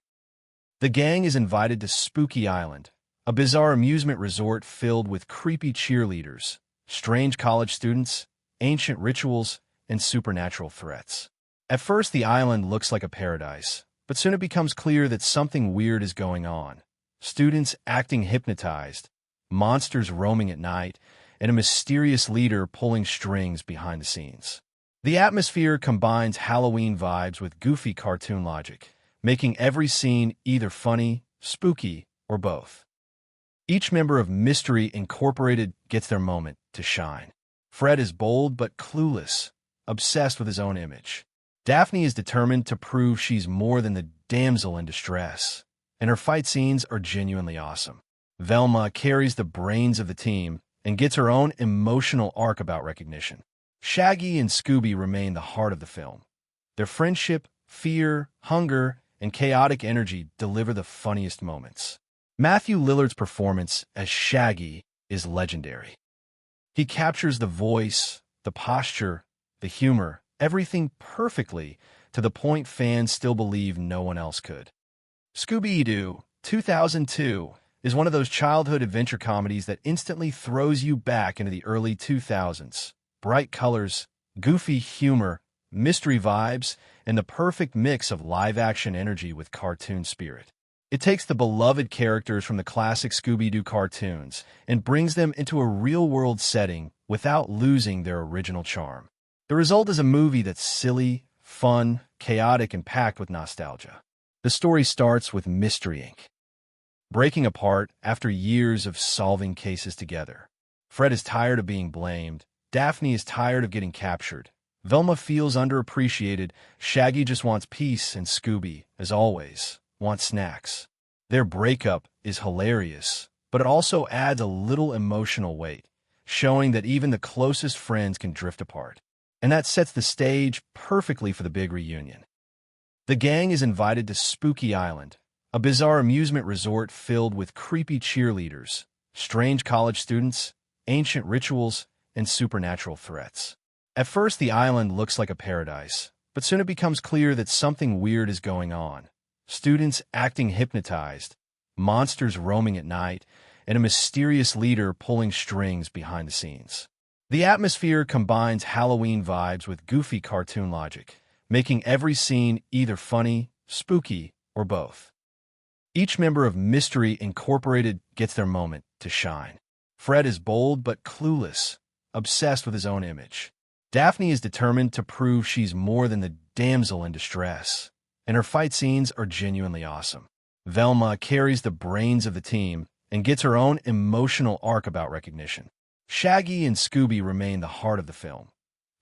The gang is invited to Spooky Island, a bizarre amusement resort filled with creepy cheerleaders, strange college students, ancient rituals, and supernatural threats. At first, the island looks like a paradise, but soon it becomes clear that something weird is going on. Students acting hypnotized, monsters roaming at night, and a mysterious leader pulling strings behind the scenes. The atmosphere combines Halloween vibes with goofy cartoon logic, making every scene either funny, spooky, or both. Each member of Mystery Incorporated gets their moment to shine. Fred is bold but clueless, obsessed with his own image. Daphne is determined to prove she's more than the damsel in distress, and her fight scenes are genuinely awesome. Velma carries the brains of the team and gets her own emotional arc about recognition. Shaggy and Scooby remain the heart of the film. Their friendship, fear, hunger, and chaotic energy deliver the funniest moments. Matthew Lillard's performance as Shaggy is legendary. He captures the voice, the posture, the humor, everything perfectly, to the point fans still believe no one else could. Scooby-Doo, 2002, is one of those childhood adventure comedies that instantly throws you back into the early 2000s. Bright colors, goofy humor, mystery vibes, and the perfect mix of live-action energy with cartoon spirit. It takes the beloved characters from the classic Scooby-Doo cartoons and brings them into a real-world setting without losing their original charm. The result is a movie that's silly, fun, chaotic, and packed with nostalgia. The story starts with Mystery Inc. breaking apart after years of solving cases together. Fred is tired of being blamed, Daphne is tired of getting captured, Velma feels underappreciated, Shaggy just wants peace, and Scooby, as always, wants snacks. Their breakup is hilarious, but it also adds a little emotional weight, showing that even the closest friends can drift apart. And that sets the stage perfectly for the big reunion. The gang is invited to Spooky Island, a bizarre amusement resort filled with creepy cheerleaders, strange college students, ancient rituals, and supernatural threats. At first, the island looks like a paradise, but soon it becomes clear that something weird is going on. Students acting hypnotized, monsters roaming at night, and a mysterious leader pulling strings behind the scenes. The atmosphere combines Halloween vibes with goofy cartoon logic, making every scene either funny, spooky, or both. Each member of Mystery Incorporated gets their moment to shine. Fred is bold but clueless, obsessed with his own image. Daphne is determined to prove she's more than the damsel in distress, and her fight scenes are genuinely awesome. Velma carries the brains of the team and gets her own emotional arc about recognition. Shaggy and Scooby remain the heart of the film.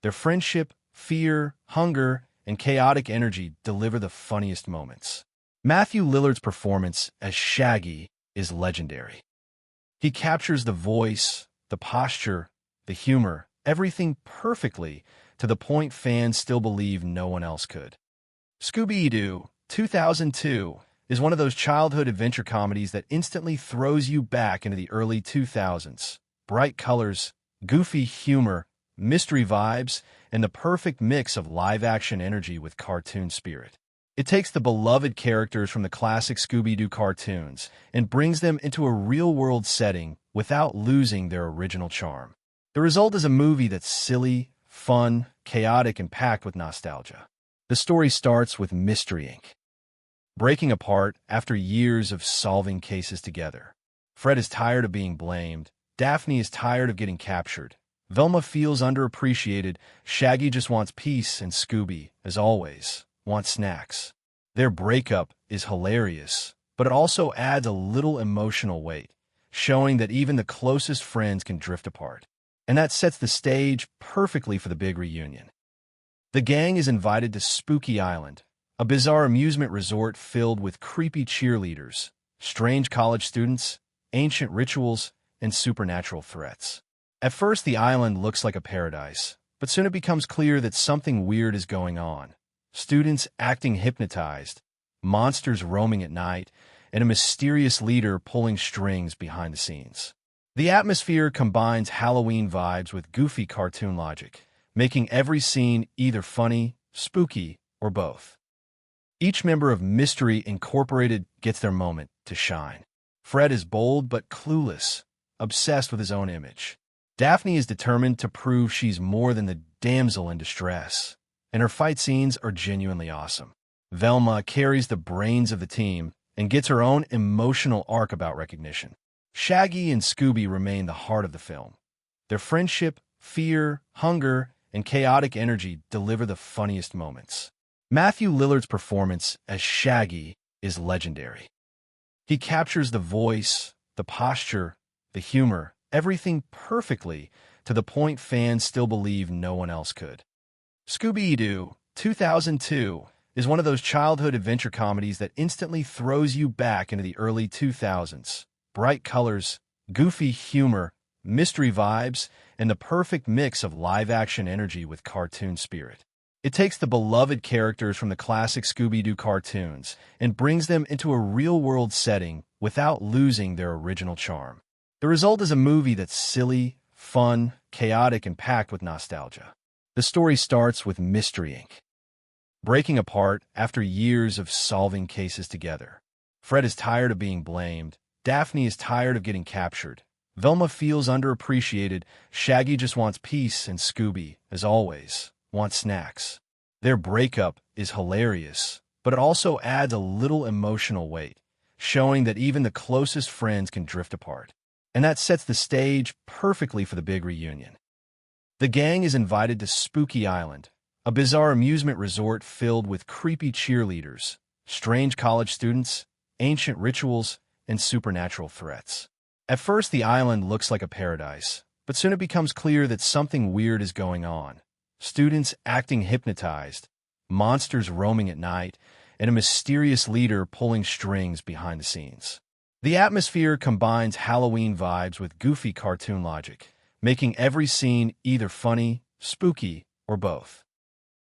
Their friendship, fear, hunger, and chaotic energy deliver the funniest moments. Matthew Lillard's performance as Shaggy is legendary. He captures the voice, the posture, the humor, everything perfectly, to the point fans still believe no one else could. Scooby-Doo, 2002, is one of those childhood adventure comedies that instantly throws you back into the early 2000s. Bright colors, goofy humor, mystery vibes, and the perfect mix of live-action energy with cartoon spirit. It takes the beloved characters from the classic Scooby-Doo cartoons and brings them into a real-world setting without losing their original charm. The result is a movie that's silly, fun, chaotic, and packed with nostalgia. The story starts with Mystery Inc. breaking apart after years of solving cases together. Fred is tired of being blamed. Daphne is tired of getting captured. Velma feels underappreciated. Shaggy just wants peace, and Scooby, as always, wants snacks. Their breakup is hilarious, but it also adds a little emotional weight, showing that even the closest friends can drift apart. And that sets the stage perfectly for the big reunion. The gang is invited to Spooky Island, a bizarre amusement resort filled with creepy cheerleaders, strange college students, ancient rituals, and supernatural threats. At first, the island looks like a paradise, but soon it becomes clear that something weird is going on. Students acting hypnotized, monsters roaming at night, and a mysterious leader pulling strings behind the scenes. The atmosphere combines Halloween vibes with goofy cartoon logic, making every scene either funny, spooky, or both. Each member of Mystery Incorporated gets their moment to shine. Fred is bold but clueless, obsessed with his own image. Daphne is determined to prove she's more than the damsel in distress, and her fight scenes are genuinely awesome. Velma carries the brains of the team and gets her own emotional arc about recognition. Shaggy and Scooby remain the heart of the film. Their friendship, fear, hunger, and chaotic energy deliver the funniest moments. Matthew Lillard's performance as Shaggy is legendary. He captures the voice, the posture, the humor, everything perfectly, to the point fans still believe no one else could. Scooby-Doo, 2002, is one of those childhood adventure comedies that instantly throws you back into the early 2000s. Bright colors, goofy humor, mystery vibes, and the perfect mix of live-action energy with cartoon spirit. It takes the beloved characters from the classic Scooby-Doo cartoons and brings them into a real-world setting without losing their original charm. The result is a movie that's silly, fun, chaotic, and packed with nostalgia. The story starts with Mystery Inc. breaking apart after years of solving cases together. Fred is tired of being blamed. Daphne is tired of getting captured. Velma feels underappreciated. Shaggy just wants peace, and Scooby, as always, wants snacks. Their breakup is hilarious, but it also adds a little emotional weight, showing that even the closest friends can drift apart. And that sets the stage perfectly for the big reunion. The gang is invited to Spooky Island, a bizarre amusement resort filled with creepy cheerleaders, strange college students, ancient rituals, and supernatural threats. At first, the island looks like a paradise, but soon it becomes clear that something weird is going on. Students acting hypnotized, monsters roaming at night, and a mysterious leader pulling strings behind the scenes. The atmosphere combines Halloween vibes with goofy cartoon logic, making every scene either funny, spooky, or both.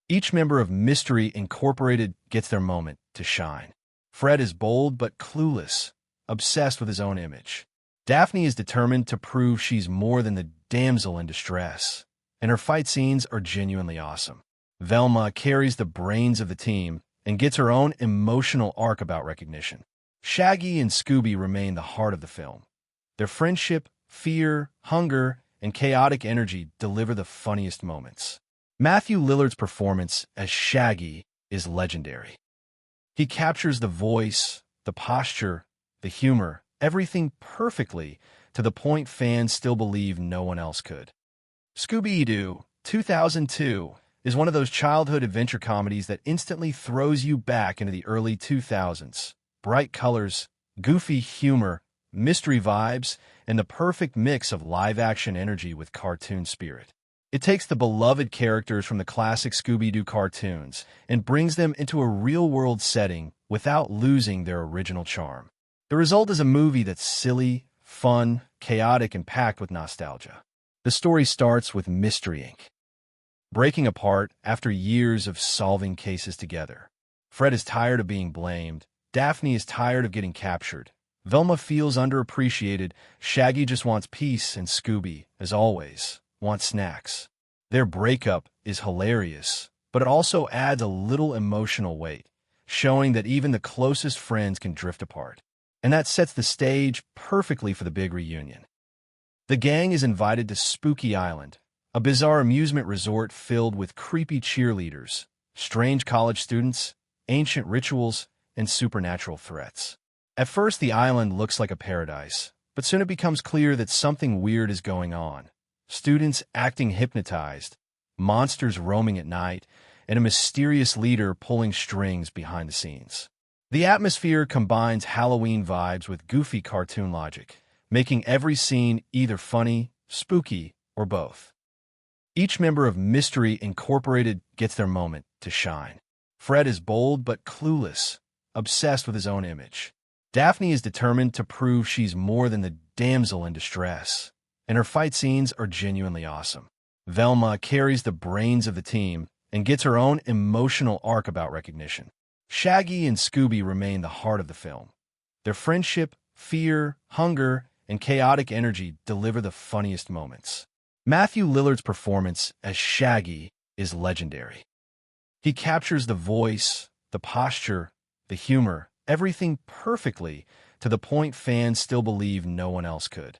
Each member of Mystery Incorporated gets their moment to shine. Fred is bold but clueless, obsessed with his own image. Daphne is determined to prove she's more than the damsel in distress, and her fight scenes are genuinely awesome. Velma carries the brains of the team and gets her own emotional arc about recognition. Shaggy and Scooby remain the heart of the film. Their friendship, fear, hunger, and chaotic energy deliver the funniest moments. Matthew Lillard's performance as Shaggy is legendary. He captures the voice, the posture, the humor, everything perfectly, to the point fans still believe no one else could. Scooby-Doo, 2002, is one of those childhood adventure comedies that instantly throws you back into the early 2000s. Bright colors, goofy humor, mystery vibes, and the perfect mix of live-action energy with cartoon spirit. It takes the beloved characters from the classic Scooby-Doo cartoons and brings them into a real-world setting without losing their original charm. The result is a movie that's silly, fun, chaotic, and packed with nostalgia. The story starts with Mystery Inc. breaking apart after years of solving cases together. Fred is tired of being blamed. Daphne is tired of getting captured. Velma feels underappreciated. Shaggy just wants peace, and Scooby, as always, wants snacks. Their breakup is hilarious, but it also adds a little emotional weight, showing that even the closest friends can drift apart. And that sets the stage perfectly for the big reunion. The gang is invited to Spooky Island, a bizarre amusement resort filled with creepy cheerleaders, strange college students, ancient rituals, and supernatural threats. At first, the island looks like a paradise, but soon it becomes clear that something weird is going on. Students acting hypnotized, monsters roaming at night, and a mysterious leader pulling strings behind the scenes. The atmosphere combines Halloween vibes with goofy cartoon logic, making every scene either funny, spooky, or both. Each member of Mystery Incorporated gets their moment to shine. Fred is bold but clueless, obsessed with his own image. Daphne is determined to prove she's more than the damsel in distress, and her fight scenes are genuinely awesome. Velma carries the brains of the team and gets her own emotional arc about recognition. Shaggy and Scooby remain the heart of the film. Their friendship, fear, hunger, and chaotic energy deliver the funniest moments. Matthew Lillard's performance as Shaggy is legendary. He captures the voice, the posture, the humor, everything perfectly, to the point fans still believe no one else could.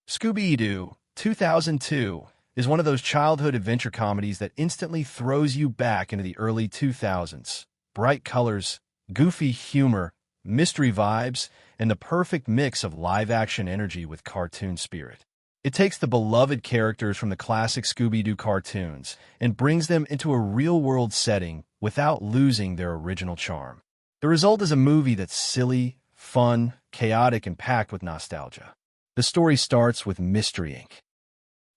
Scooby-Doo, 2002, is one of those childhood adventure comedies that instantly throws you back into the early 2000s. Bright colors, goofy humor, mystery vibes, and the perfect mix of live-action energy with cartoon spirit. It takes the beloved characters from the classic Scooby-Doo cartoons and brings them into a real-world setting without losing their original charm. The result is a movie that's silly, fun, chaotic, and packed with nostalgia. The story starts with Mystery Inc.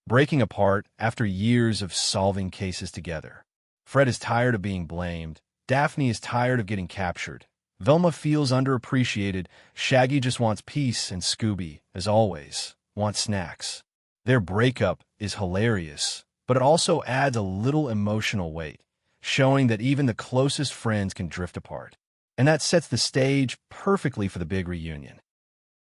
breaking apart after years of solving cases together. Fred is tired of being blamed. Daphne is tired of getting captured. Velma feels underappreciated. Shaggy just wants peace, and Scooby, as always, wants snacks. Their breakup is hilarious, but it also adds a little emotional weight, showing that even the closest friends can drift apart. And that sets the stage perfectly for the big reunion.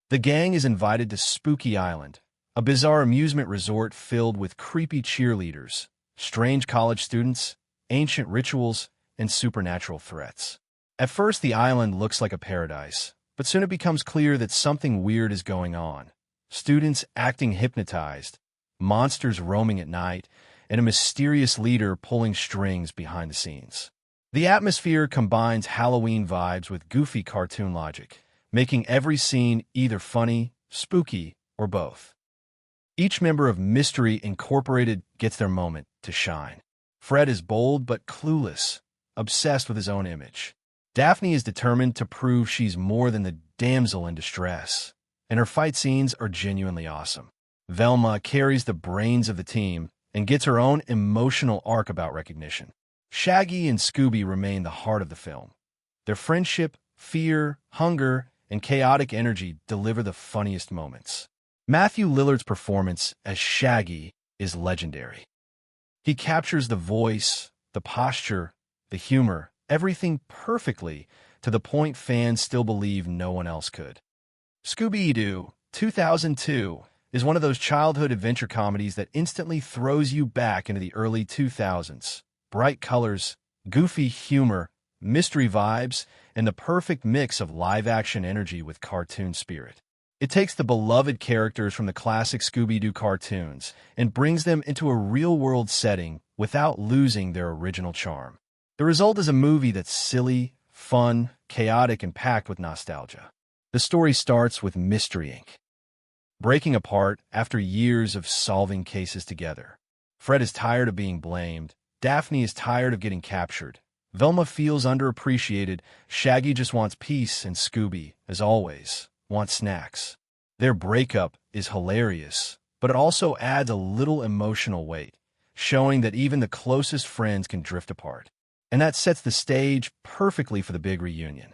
The gang is invited to Spooky Island, a bizarre amusement resort filled with creepy cheerleaders, strange college students, ancient rituals, and supernatural threats. At first, the island looks like a paradise, but soon it becomes clear that something weird is going on. Students acting hypnotized, monsters roaming at night, and a mysterious leader pulling strings behind the scenes. The atmosphere combines Halloween vibes with goofy cartoon logic, making every scene either funny, spooky, or both. Each member of Mystery Incorporated gets their moment to shine. Fred is bold but clueless, obsessed with his own image. Daphne is determined to prove she's more than the damsel in distress, and her fight scenes are genuinely awesome. Velma carries the brains of the team and gets her own emotional arc about recognition. Shaggy and Scooby remain the heart of the film. Their Their friendship, fear, hunger, and chaotic energy deliver the funniest moments. Matthew Lillard's performance as Shaggy is legendary. He captures the voice, the posture, the humor, everything perfectly, to the point fans still believe no one else could. Scooby-Doo, 2002, is one of those childhood adventure comedies that instantly throws you back into the early 2000s. Bright colors, goofy humor, mystery vibes, and the perfect mix of live-action energy with cartoon spirit. It takes the beloved characters from the classic Scooby-Doo cartoons and brings them into a real-world setting without losing their original charm. The result is a movie that's silly, fun, chaotic, and packed with nostalgia. The story starts with Mystery Inc. breaking apart after years of solving cases together. Fred is tired of being blamed. Daphne is tired of getting captured. Velma feels underappreciated. Shaggy just wants peace, and Scooby, as always, wants snacks. Their breakup is hilarious, but it also adds a little emotional weight, showing that even the closest friends can drift apart. And that sets the stage perfectly for the big reunion.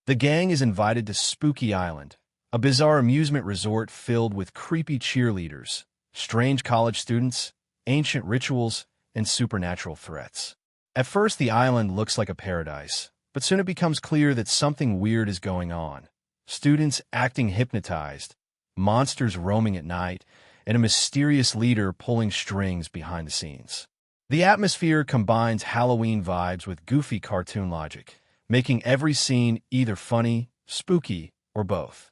The gang is invited to Spooky Island, a bizarre amusement resort filled with creepy cheerleaders, strange college students, ancient rituals, and supernatural threats. At first, the island looks like a paradise, but soon it becomes clear that something weird is going on. Students acting hypnotized, monsters roaming at night, and a mysterious leader pulling strings behind the scenes. The atmosphere combines Halloween vibes with goofy cartoon logic, making every scene either funny, spooky, or both.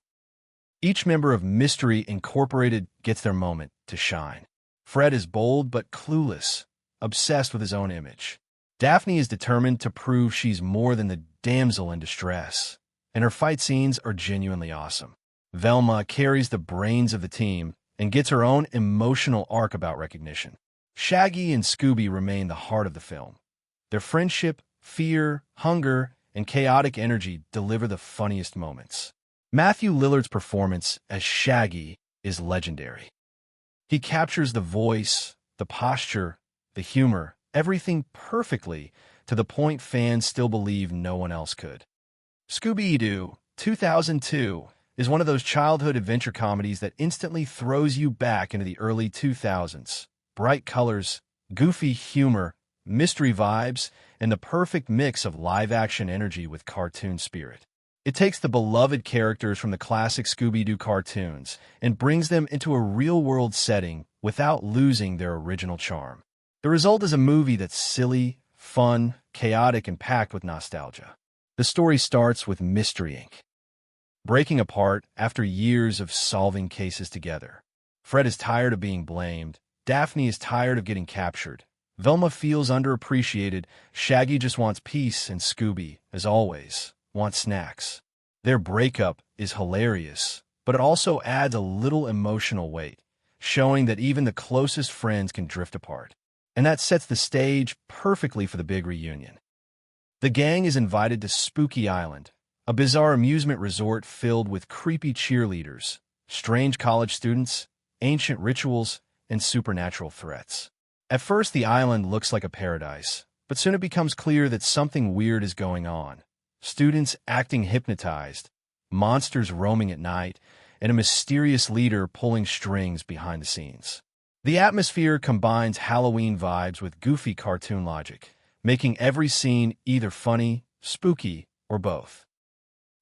Each member of Mystery Incorporated gets their moment to shine. Fred is bold but clueless, obsessed with his own image. Daphne is determined to prove she's more than the damsel in distress, and her fight scenes are genuinely awesome. Velma carries the brains of the team and gets her own emotional arc about recognition. Shaggy and Scooby remain the heart of the film. Their friendship, fear, hunger, and chaotic energy deliver the funniest moments. Matthew Lillard's performance as Shaggy is legendary. He captures the voice, the posture, the humor, everything perfectly, to the point fans still believe no one else could. Scooby-Doo, 2002, is one of those childhood adventure comedies that instantly throws you back into the early 2000s. Bright colors, goofy humor, mystery vibes, and the perfect mix of live-action energy with cartoon spirit. It takes the beloved characters from the classic Scooby-Doo cartoons and brings them into a real-world setting without losing their original charm. The result is a movie that's silly, fun, chaotic, and packed with nostalgia. The story starts with Mystery Inc. breaking apart after years of solving cases together. Fred is tired of being blamed. Daphne is tired of getting captured. Velma feels underappreciated. Shaggy just wants peace, and Scooby, as always, wants snacks. Their breakup is hilarious, but it also adds a little emotional weight, showing that even the closest friends can drift apart. And that sets the stage perfectly for the big reunion. The gang is invited to Spooky Island, a bizarre amusement resort filled with creepy cheerleaders, strange college students, ancient rituals, and supernatural threats. At first, the island looks like a paradise, but soon it becomes clear that something weird is going on. Students acting hypnotized, monsters roaming at night, and a mysterious leader pulling strings behind the scenes. The atmosphere combines Halloween vibes with goofy cartoon logic, making every scene either funny, spooky, or both.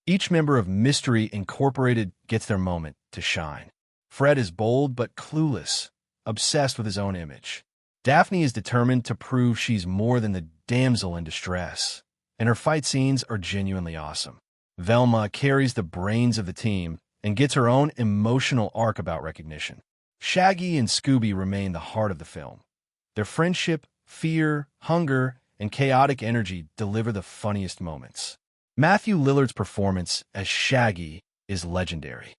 Each member of Mystery Incorporated gets their moment to shine. Fred is bold but clueless, obsessed with his own image. Daphne is determined to prove she's more than the damsel in distress, and her fight scenes are genuinely awesome. Velma carries the brains of the team and gets her own emotional arc about recognition. Shaggy and Scooby remain the heart of the film. Their friendship, fear, hunger, and chaotic energy deliver the funniest moments. Matthew Lillard's performance as Shaggy is legendary.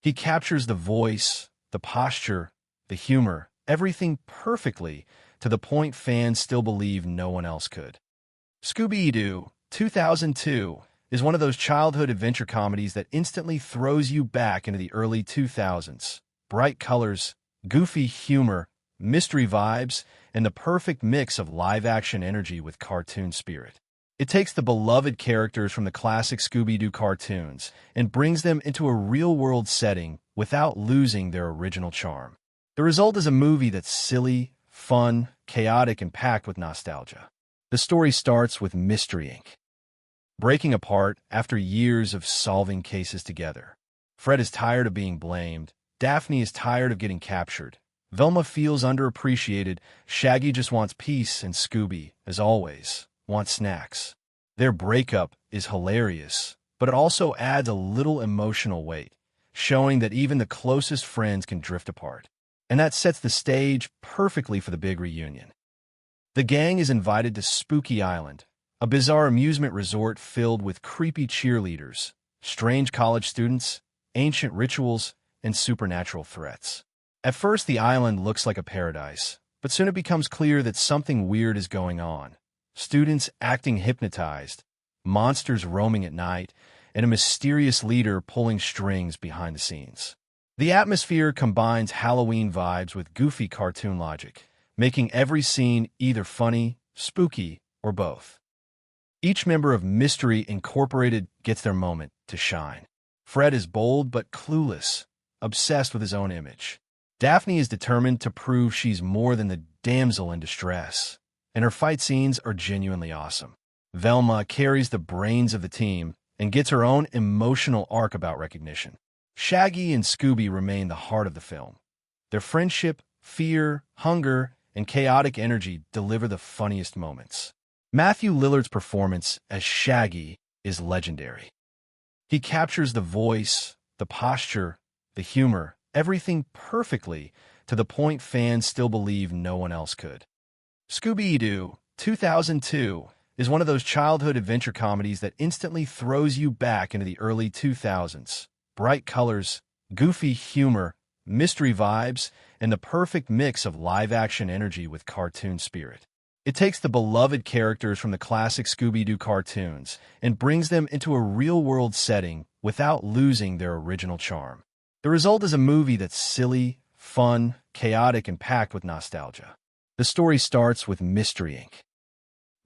He captures the voice, the posture, the humor, everything perfectly, to the point fans still believe no one else could. Scooby-Doo, 2002, is one of those childhood adventure comedies that instantly throws you back into the early 2000s. Bright colors, goofy humor, mystery vibes, and the perfect mix of live-action energy with cartoon spirit. It takes the beloved characters from the classic Scooby-Doo cartoons and brings them into a real-world setting without losing their original charm. The result is a movie that's silly, fun, chaotic, and packed with nostalgia. The story starts with Mystery Inc. breaking apart after years of solving cases together. Fred is tired of being blamed, Daphne is tired of getting captured, Velma feels underappreciated, Shaggy just wants peace, and Scooby, as always, wants snacks. Their breakup is hilarious, but it also adds a little emotional weight, showing that even the closest friends can drift apart. And that sets the stage perfectly for the big reunion. The gang is invited to Spooky Island, a bizarre amusement resort filled with creepy cheerleaders, strange college students, ancient rituals, and supernatural threats. At first, the island looks like a paradise, but soon it becomes clear that something weird is going on. Students acting hypnotized, monsters roaming at night, and a mysterious leader pulling strings behind the scenes. The atmosphere combines Halloween vibes with goofy cartoon logic, making every scene either funny, spooky, or both. Each member of Mystery Incorporated gets their moment to shine. Fred is bold but clueless, obsessed with his own image. Daphne is determined to prove she's more than the damsel in distress, and her fight scenes are genuinely awesome. Velma carries the brains of the team and gets her own emotional arc about recognition. Shaggy and Scooby remain the heart of the film. Their friendship, fear, hunger, and chaotic energy deliver the funniest moments. Matthew Lillard's performance as Shaggy is legendary. He captures the voice, the posture, the humor, everything perfectly, to the point fans still believe no one else could. Scooby-Doo, 2002, is one of those childhood adventure comedies that instantly throws you back into the early 2000s. Bright colors, goofy humor, mystery vibes, and the perfect mix of live-action energy with cartoon spirit. It takes the beloved characters from the classic Scooby-Doo cartoons and brings them into a real-world setting without losing their original charm. The result is a movie that's silly, fun, chaotic, and packed with nostalgia. The story starts with Mystery Inc.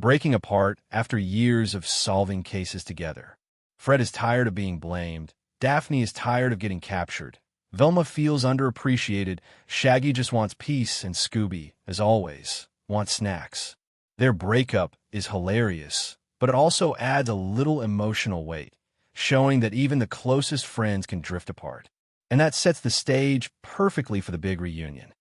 breaking apart after years of solving cases together. Fred is tired of being blamed, Daphne is tired of getting captured, Velma feels underappreciated, Shaggy just wants peace, and Scooby, as always, wants snacks. Their breakup is hilarious, but it also adds a little emotional weight, showing that even the closest friends can drift apart. And that sets the stage perfectly for the big reunion.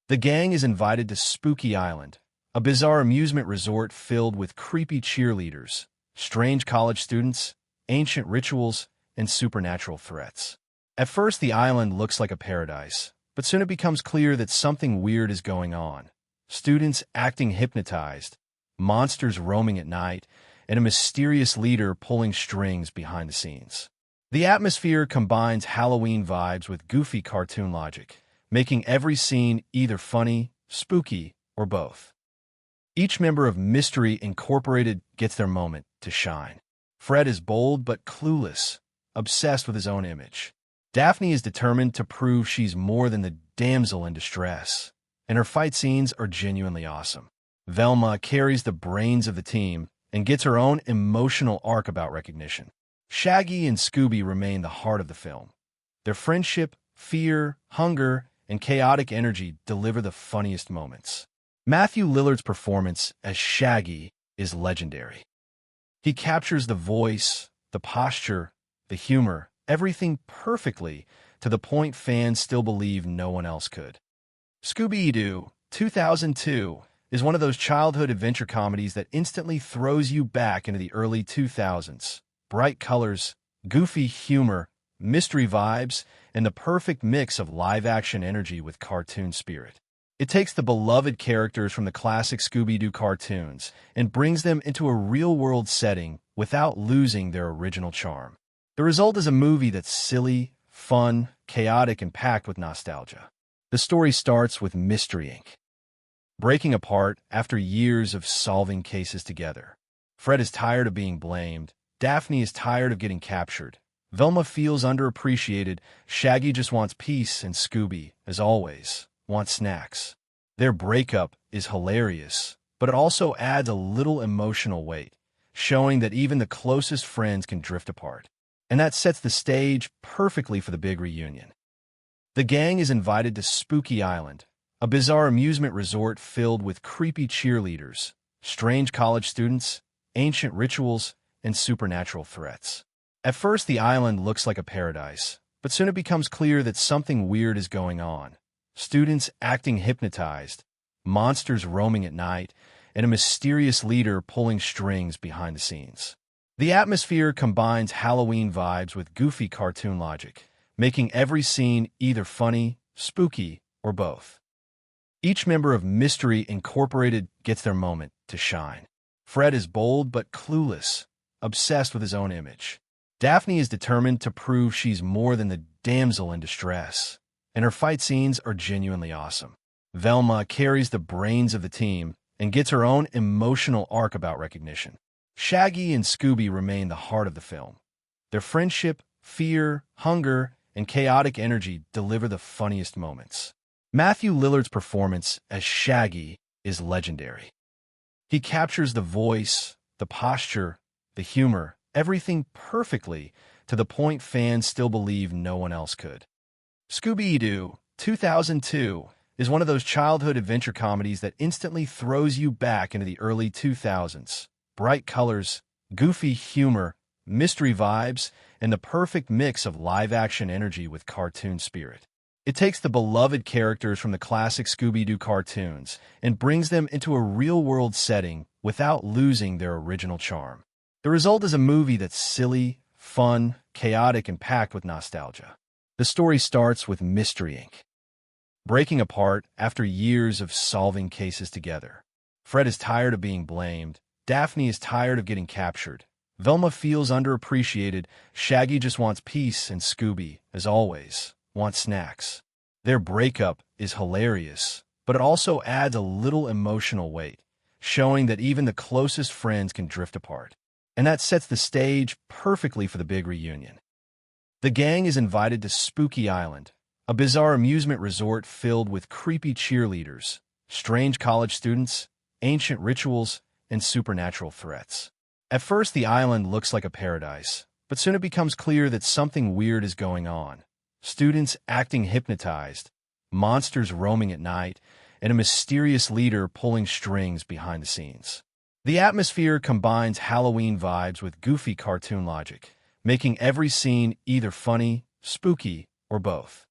The gang is invited to Spooky Island, a bizarre amusement resort filled with creepy cheerleaders, strange college students, ancient rituals, and supernatural threats. At first, the island looks like a paradise, but soon it becomes clear that something weird is going on. Students acting hypnotized, monsters roaming at night, and a mysterious leader pulling strings behind the scenes. The atmosphere combines Halloween vibes with goofy cartoon logic, making every scene either funny, spooky, or both. Each member of Mystery Incorporated gets their moment to shine. Fred is bold but clueless, obsessed with his own image. Daphne is determined to prove she's more than the damsel in distress, and her fight scenes are genuinely awesome. Velma carries the brains of the team and gets her own emotional arc about recognition. Shaggy and Scooby remain the heart of the film. Their friendship, fear, hunger, and chaotic energy deliver the funniest moments. Matthew Lillard's performance as Shaggy is legendary. He captures the voice, the posture, the humor, everything perfectly, to the point fans still believe no one else could. Scooby-Doo, 2002, is one of those childhood adventure comedies that instantly throws you back into the early 2000s. Bright colors, goofy humor, mystery vibes, and the perfect mix of live-action energy with cartoon spirit. It takes the beloved characters from the classic Scooby-Doo cartoons and brings them into a real-world setting without losing their original charm. The result is a movie that's silly, fun, chaotic, and packed with nostalgia. The story starts with Mystery Inc. breaking apart after years of solving cases together. Fred is tired of being blamed, Daphne is tired of getting captured, Velma feels underappreciated, Shaggy just wants peace, and Scooby, as always, wants snacks. Their breakup is hilarious, but it also adds a little emotional weight, showing that even the closest friends can drift apart. And that sets the stage perfectly for the big reunion. The gang is invited to Spooky Island, a bizarre amusement resort filled with creepy cheerleaders, strange college students, ancient rituals, and supernatural threats. At first, the island looks like a paradise, but soon it becomes clear that something weird is going on. Students acting hypnotized, monsters roaming at night, and a mysterious leader pulling strings behind the scenes. The atmosphere combines Halloween vibes with goofy cartoon logic, making every scene either funny, spooky, or both. Each member of Mystery Incorporated gets their moment to shine. Fred is bold but clueless, obsessed with his own image. Daphne is determined to prove she's more than the damsel in distress, and her fight scenes are genuinely awesome. Velma carries the brains of the team and gets her own emotional arc about recognition. Shaggy and Scooby remain the heart of the film. Their friendship, fear, hunger, and chaotic energy deliver the funniest moments. Matthew Lillard's performance as Shaggy is legendary. He captures the voice, the posture, the humor, everything perfectly, to the point fans still believe no one else could. Scooby-Doo, 2002, is one of those childhood adventure comedies that instantly throws you back into the early 2000s. Bright colors, goofy humor, mystery vibes, and the perfect mix of live-action energy with cartoon spirit. It takes the beloved characters from the classic Scooby-Doo cartoons and brings them into a real-world setting without losing their original charm. The result is a movie that's silly, fun, chaotic, and packed with nostalgia. The story starts with Mystery Inc. breaking apart after years of solving cases together. Fred is tired of being blamed. Daphne is tired of getting captured. Velma feels underappreciated. Shaggy just wants peace, and Scooby, as always, wants snacks. Their breakup is hilarious, but it also adds a little emotional weight, showing that even the closest friends can drift apart. And that sets the stage perfectly for the big reunion. The gang is invited to Spooky Island, a bizarre amusement resort filled with creepy cheerleaders, strange college students, ancient rituals, and supernatural threats. At first, the island looks like a paradise, but soon it becomes clear that something weird is going on. Students acting hypnotized, monsters roaming at night, and a mysterious leader pulling strings behind the scenes. The atmosphere combines Halloween vibes with goofy cartoon logic, making every scene either funny, spooky, or both.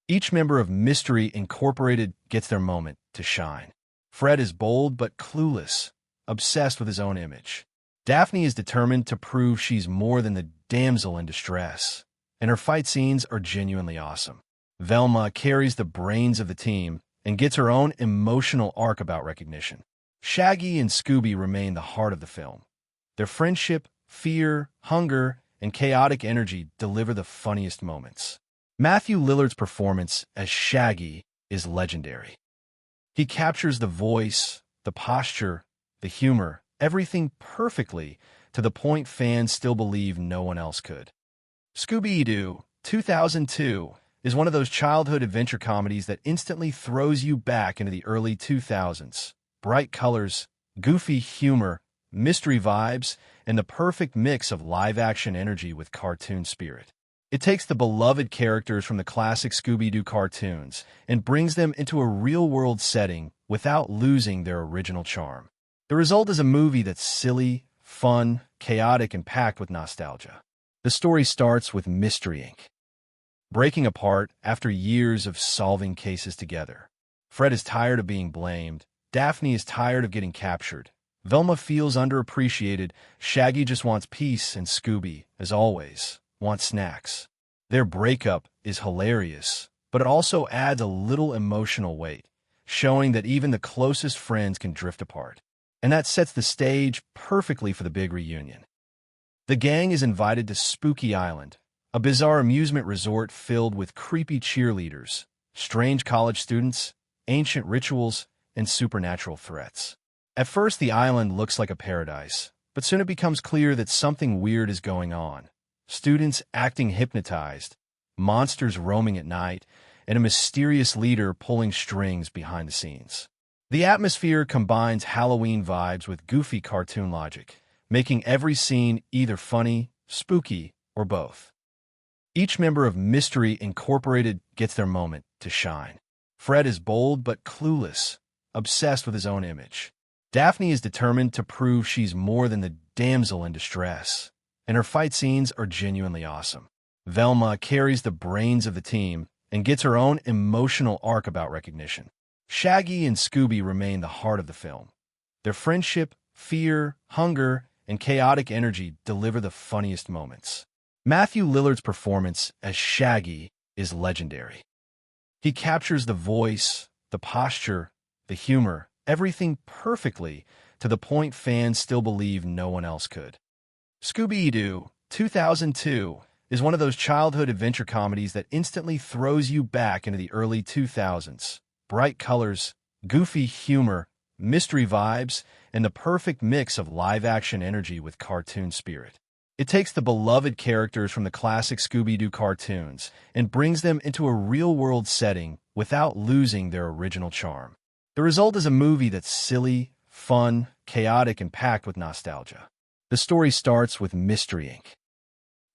Each member of Mystery Incorporated gets their moment to shine. Fred is bold but clueless, obsessed with his own image. Daphne is determined to prove she's more than the damsel in distress, and her fight scenes are genuinely awesome. Velma carries the brains of the team and gets her own emotional arc about recognition. Shaggy and Scooby remain the heart of the film. Their friendship, fear, hunger, and chaotic energy deliver the funniest moments. Matthew Lillard's performance as Shaggy is legendary. He captures the voice, the posture, the humor, everything perfectly, to the point fans still believe no one else could. Scooby-Doo, 2002, is one of those childhood adventure comedies that instantly throws you back into the early 2000s. Bright colors, goofy humor, mystery vibes, and the perfect mix of live-action energy with cartoon spirit. It takes the beloved characters from the classic Scooby-Doo cartoons and brings them into a real-world setting without losing their original charm. The result is a movie that's silly, fun, chaotic, and packed with nostalgia. The story starts with Mystery Inc. breaking apart after years of solving cases together. Fred is tired of being blamed. Daphne is tired of getting captured. Velma feels underappreciated. Shaggy just wants peace, and Scooby, as always, wants snacks. Their breakup is hilarious, but it also adds a little emotional weight, showing that even the closest friends can drift apart. And that sets the stage perfectly for the big reunion. The gang is invited to Spooky Island, a bizarre amusement resort filled with creepy cheerleaders, strange college students, ancient rituals, and supernatural threats. At first, the island looks like a paradise, but soon it becomes clear that something weird is going on. Students acting hypnotized, monsters roaming at night, and a mysterious leader pulling strings behind the scenes. The atmosphere combines Halloween vibes with goofy cartoon logic, making every scene either funny, spooky, or both. Each member of Mystery Incorporated gets their moment to shine. Fred is bold but clueless, obsessed with his own image. Daphne is determined to prove she's more than the damsel in distress, and her fight scenes are genuinely awesome. Velma carries the brains of the team and gets her own emotional arc about recognition. Shaggy and Scooby remain the heart of the film. Their friendship, fear, hunger, and chaotic energy deliver the funniest moments. Matthew Lillard's performance as Shaggy is legendary. He captures the voice, the posture, the humor, everything perfectly, to the point fans still believe no one else could. Scooby-Doo, 2002, is one of those childhood adventure comedies that instantly throws you back into the early 2000s. Bright colors, goofy humor, mystery vibes, and the perfect mix of live-action energy with cartoon spirit. It takes the beloved characters from the classic Scooby-Doo cartoons and brings them into a real-world setting without losing their original charm. The result is a movie that's silly, fun, chaotic, and packed with nostalgia. The story starts with Mystery Inc.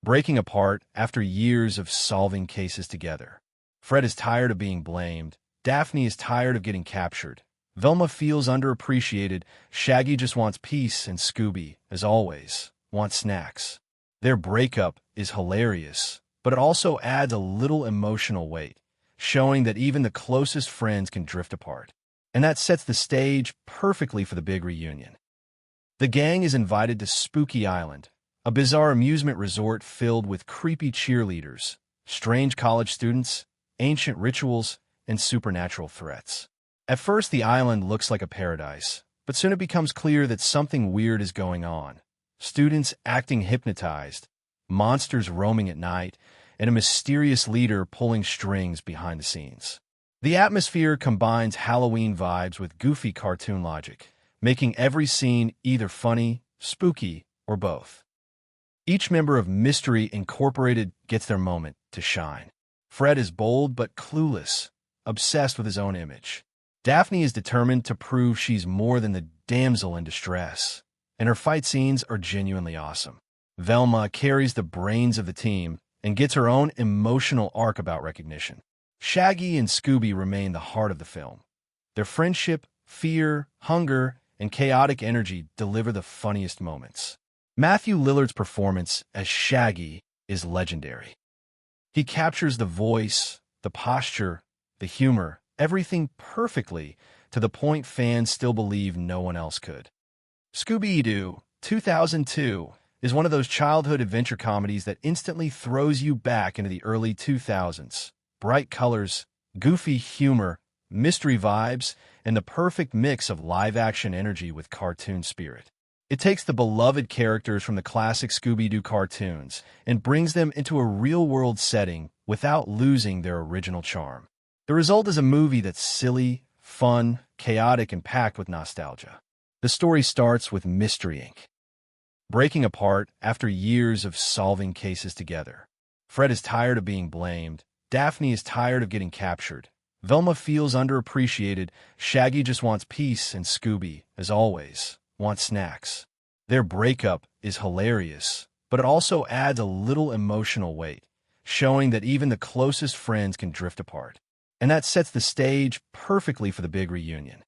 breaking apart after years of solving cases together. Fred is tired of being blamed. Daphne is tired of getting captured. Velma feels underappreciated. Shaggy just wants peace, and Scooby, as always, wants snacks. Their breakup is hilarious, but it also adds a little emotional weight, showing that even the closest friends can drift apart. And that sets the stage perfectly for the big reunion. The gang is invited to Spooky Island, a bizarre amusement resort filled with creepy cheerleaders, strange college students, ancient rituals, and supernatural threats. At first, the island looks like a paradise, but soon it becomes clear that something weird is going on. Students acting hypnotized, monsters roaming at night, and a mysterious leader pulling strings behind the scenes. The atmosphere combines Halloween vibes with goofy cartoon logic, making every scene either funny, spooky, or both. Each member of Mystery Incorporated gets their moment to shine. Fred is bold but clueless, obsessed with his own image. Daphne is determined to prove she's more than the damsel in distress, and her fight scenes are genuinely awesome. Velma carries the brains of the team and gets her own emotional arc about recognition. Shaggy and Scooby remain the heart of the film. Their friendship, fear, hunger, and chaotic energy deliver the funniest moments. Matthew Lillard's performance as Shaggy is legendary. He captures the voice, the posture, the humor, everything perfectly, to the point fans still believe no one else could. Scooby-Doo, 2002, is one of those childhood adventure comedies that instantly throws you back into the early 2000s. Bright colors, goofy humor, mystery vibes, and the perfect mix of live-action energy with cartoon spirit. It takes the beloved characters from the classic Scooby-Doo cartoons and brings them into a real-world setting without losing their original charm. The result is a movie that's silly, fun, chaotic, and packed with nostalgia. The story starts with Mystery Inc. breaking apart after years of solving cases together. Fred is tired of being blamed. Daphne is tired of getting captured. Velma feels underappreciated. Shaggy just wants peace, and Scooby, as always, wants snacks. Their breakup is hilarious, but it also adds a little emotional weight, showing that even the closest friends can drift apart. And that sets the stage perfectly for the big reunion.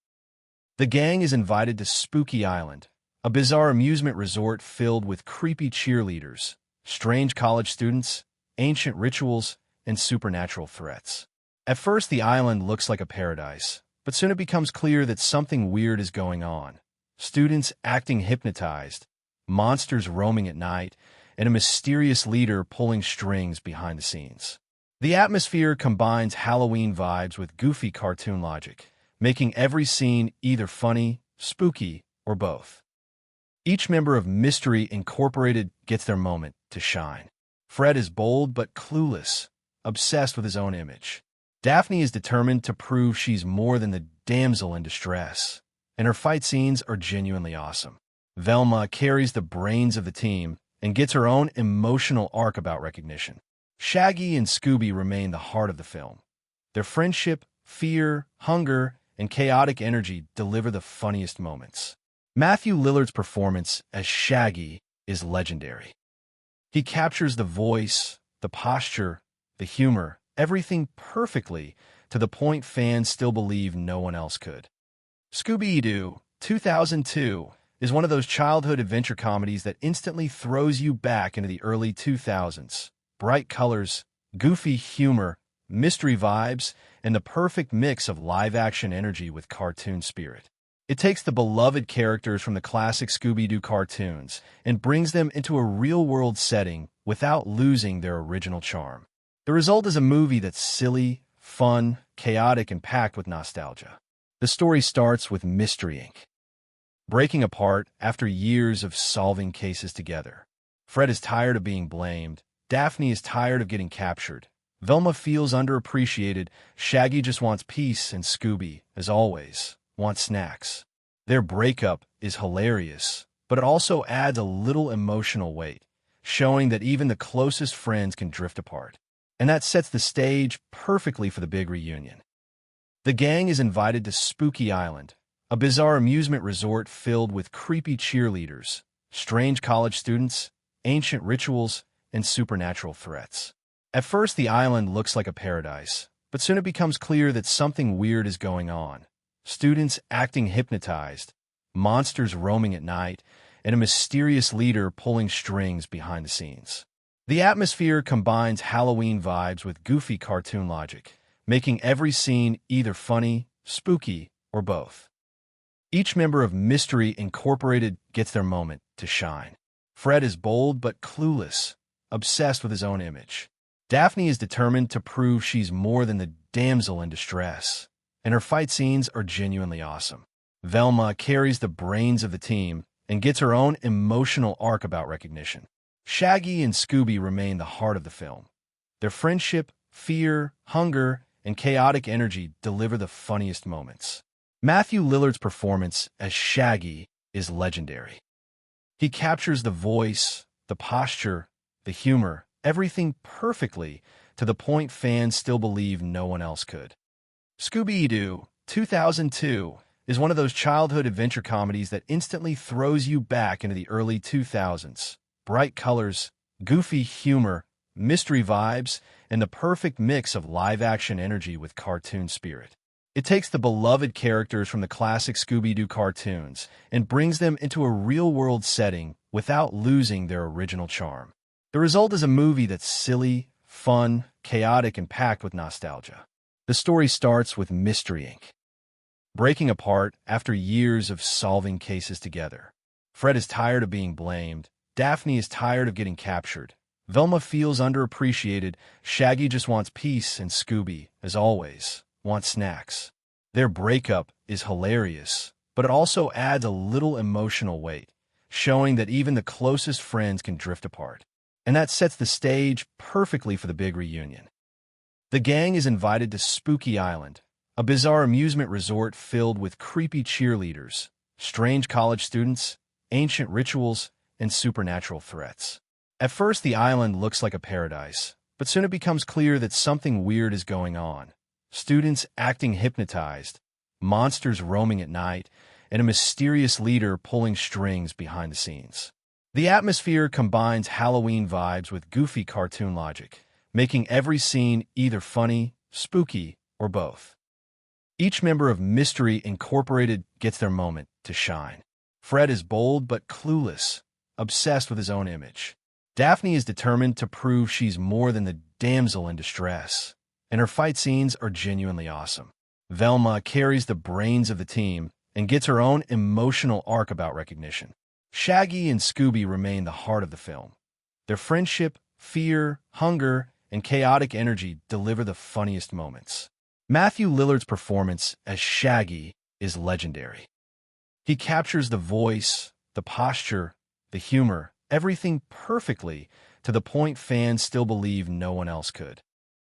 The gang is invited to Spooky Island, a bizarre amusement resort filled with creepy cheerleaders, strange college students, ancient rituals, and supernatural threats. At first, the island looks like a paradise, but soon it becomes clear that something weird is going on. Students acting hypnotized, monsters roaming at night, and a mysterious leader pulling strings behind the scenes. The atmosphere combines Halloween vibes with goofy cartoon logic, making every scene either funny, spooky, or both. Each member of Mystery Incorporated gets their moment to shine. Fred is bold but clueless, obsessed with his own image. Daphne is determined to prove she's more than the damsel in distress, and her fight scenes are genuinely awesome. Velma carries the brains of the team and gets her own emotional arc about recognition. Shaggy and Scooby remain the heart of the film. Their friendship, fear, hunger, and chaotic energy deliver the funniest moments. Matthew Lillard's performance as Shaggy is legendary. He captures the voice, the posture, the humor, everything perfectly, to the point fans still believe no one else could. Scooby-Doo, 2002, is one of those childhood adventure comedies that instantly throws you back into the early 2000s. Bright colors, goofy humor, mystery vibes, and the perfect mix of live-action energy with cartoon spirit. It takes the beloved characters from the classic Scooby-Doo cartoons and brings them into a real-world setting without losing their original charm. The result is a movie that's silly, fun, chaotic, and packed with nostalgia. The story starts with Mystery Inc. breaking apart after years of solving cases together. Fred is tired of being blamed, Daphne is tired of getting captured, Velma feels underappreciated, Shaggy just wants peace, and Scooby, as always, wants snacks. Their breakup is hilarious, but it also adds a little emotional weight, showing that even the closest friends can drift apart. And that sets the stage perfectly for the big reunion. The gang is invited to Spooky Island, a bizarre amusement resort filled with creepy cheerleaders, strange college students, ancient rituals, and supernatural threats. At first, the island looks like a paradise, but soon it becomes clear that something weird is going on. Students acting hypnotized, monsters roaming at night, and a mysterious leader pulling strings behind the scenes. The atmosphere combines Halloween vibes with goofy cartoon logic, making every scene either funny, spooky, or both. Each member of Mystery Incorporated gets their moment to shine. Fred is bold but clueless, obsessed with his own image. Daphne is determined to prove she's more than the damsel in distress, and her fight scenes are genuinely awesome. Velma carries the brains of the team and gets her own emotional arc about recognition. Shaggy and Scooby remain the heart of the film. Their friendship, fear, hunger, and chaotic energy deliver the funniest moments. Matthew Lillard's performance as Shaggy is legendary. He captures the voice, the posture, the humor, everything perfectly, to the point fans still believe no one else could. Scooby-Doo, 2002, is one of those childhood adventure comedies that instantly throws you back into the early 2000s. Bright colors, goofy humor, mystery vibes, and the perfect mix of live-action energy with cartoon spirit. It takes the beloved characters from the classic Scooby-Doo cartoons and brings them into a real-world setting without losing their original charm. The result is a movie that's silly, fun, chaotic, and packed with nostalgia. The story starts with Mystery Inc. breaking apart after years of solving cases together. Fred is tired of being blamed, Daphne is tired of getting captured, Velma feels underappreciated, Shaggy just wants peace, and Scooby, as always, wants snacks. Their breakup is hilarious, but it also adds a little emotional weight, showing that even the closest friends can drift apart. And that sets the stage perfectly for the big reunion. The gang is invited to Spooky Island, a bizarre amusement resort filled with creepy cheerleaders, strange college students, ancient rituals, and supernatural threats. At first, the island looks like a paradise, but soon it becomes clear that something weird is going on. Students acting hypnotized, monsters roaming at night, and a mysterious leader pulling strings behind the scenes. The atmosphere combines Halloween vibes with goofy cartoon logic, making every scene either funny, spooky, or both. Each member of Mystery Incorporated gets their moment to shine. Fred is bold but clueless, obsessed with his own image. Daphne is determined to prove she's more than the damsel in distress, and her fight scenes are genuinely awesome. Velma carries the brains of the team and gets her own emotional arc about recognition. Shaggy and Scooby remain the heart of the film. Their friendship, fear, hunger, and chaotic energy deliver the funniest moments. Matthew Lillard's performance as Shaggy is legendary. He captures the voice, the posture, the humor, everything perfectly, to the point fans still believe no one else could.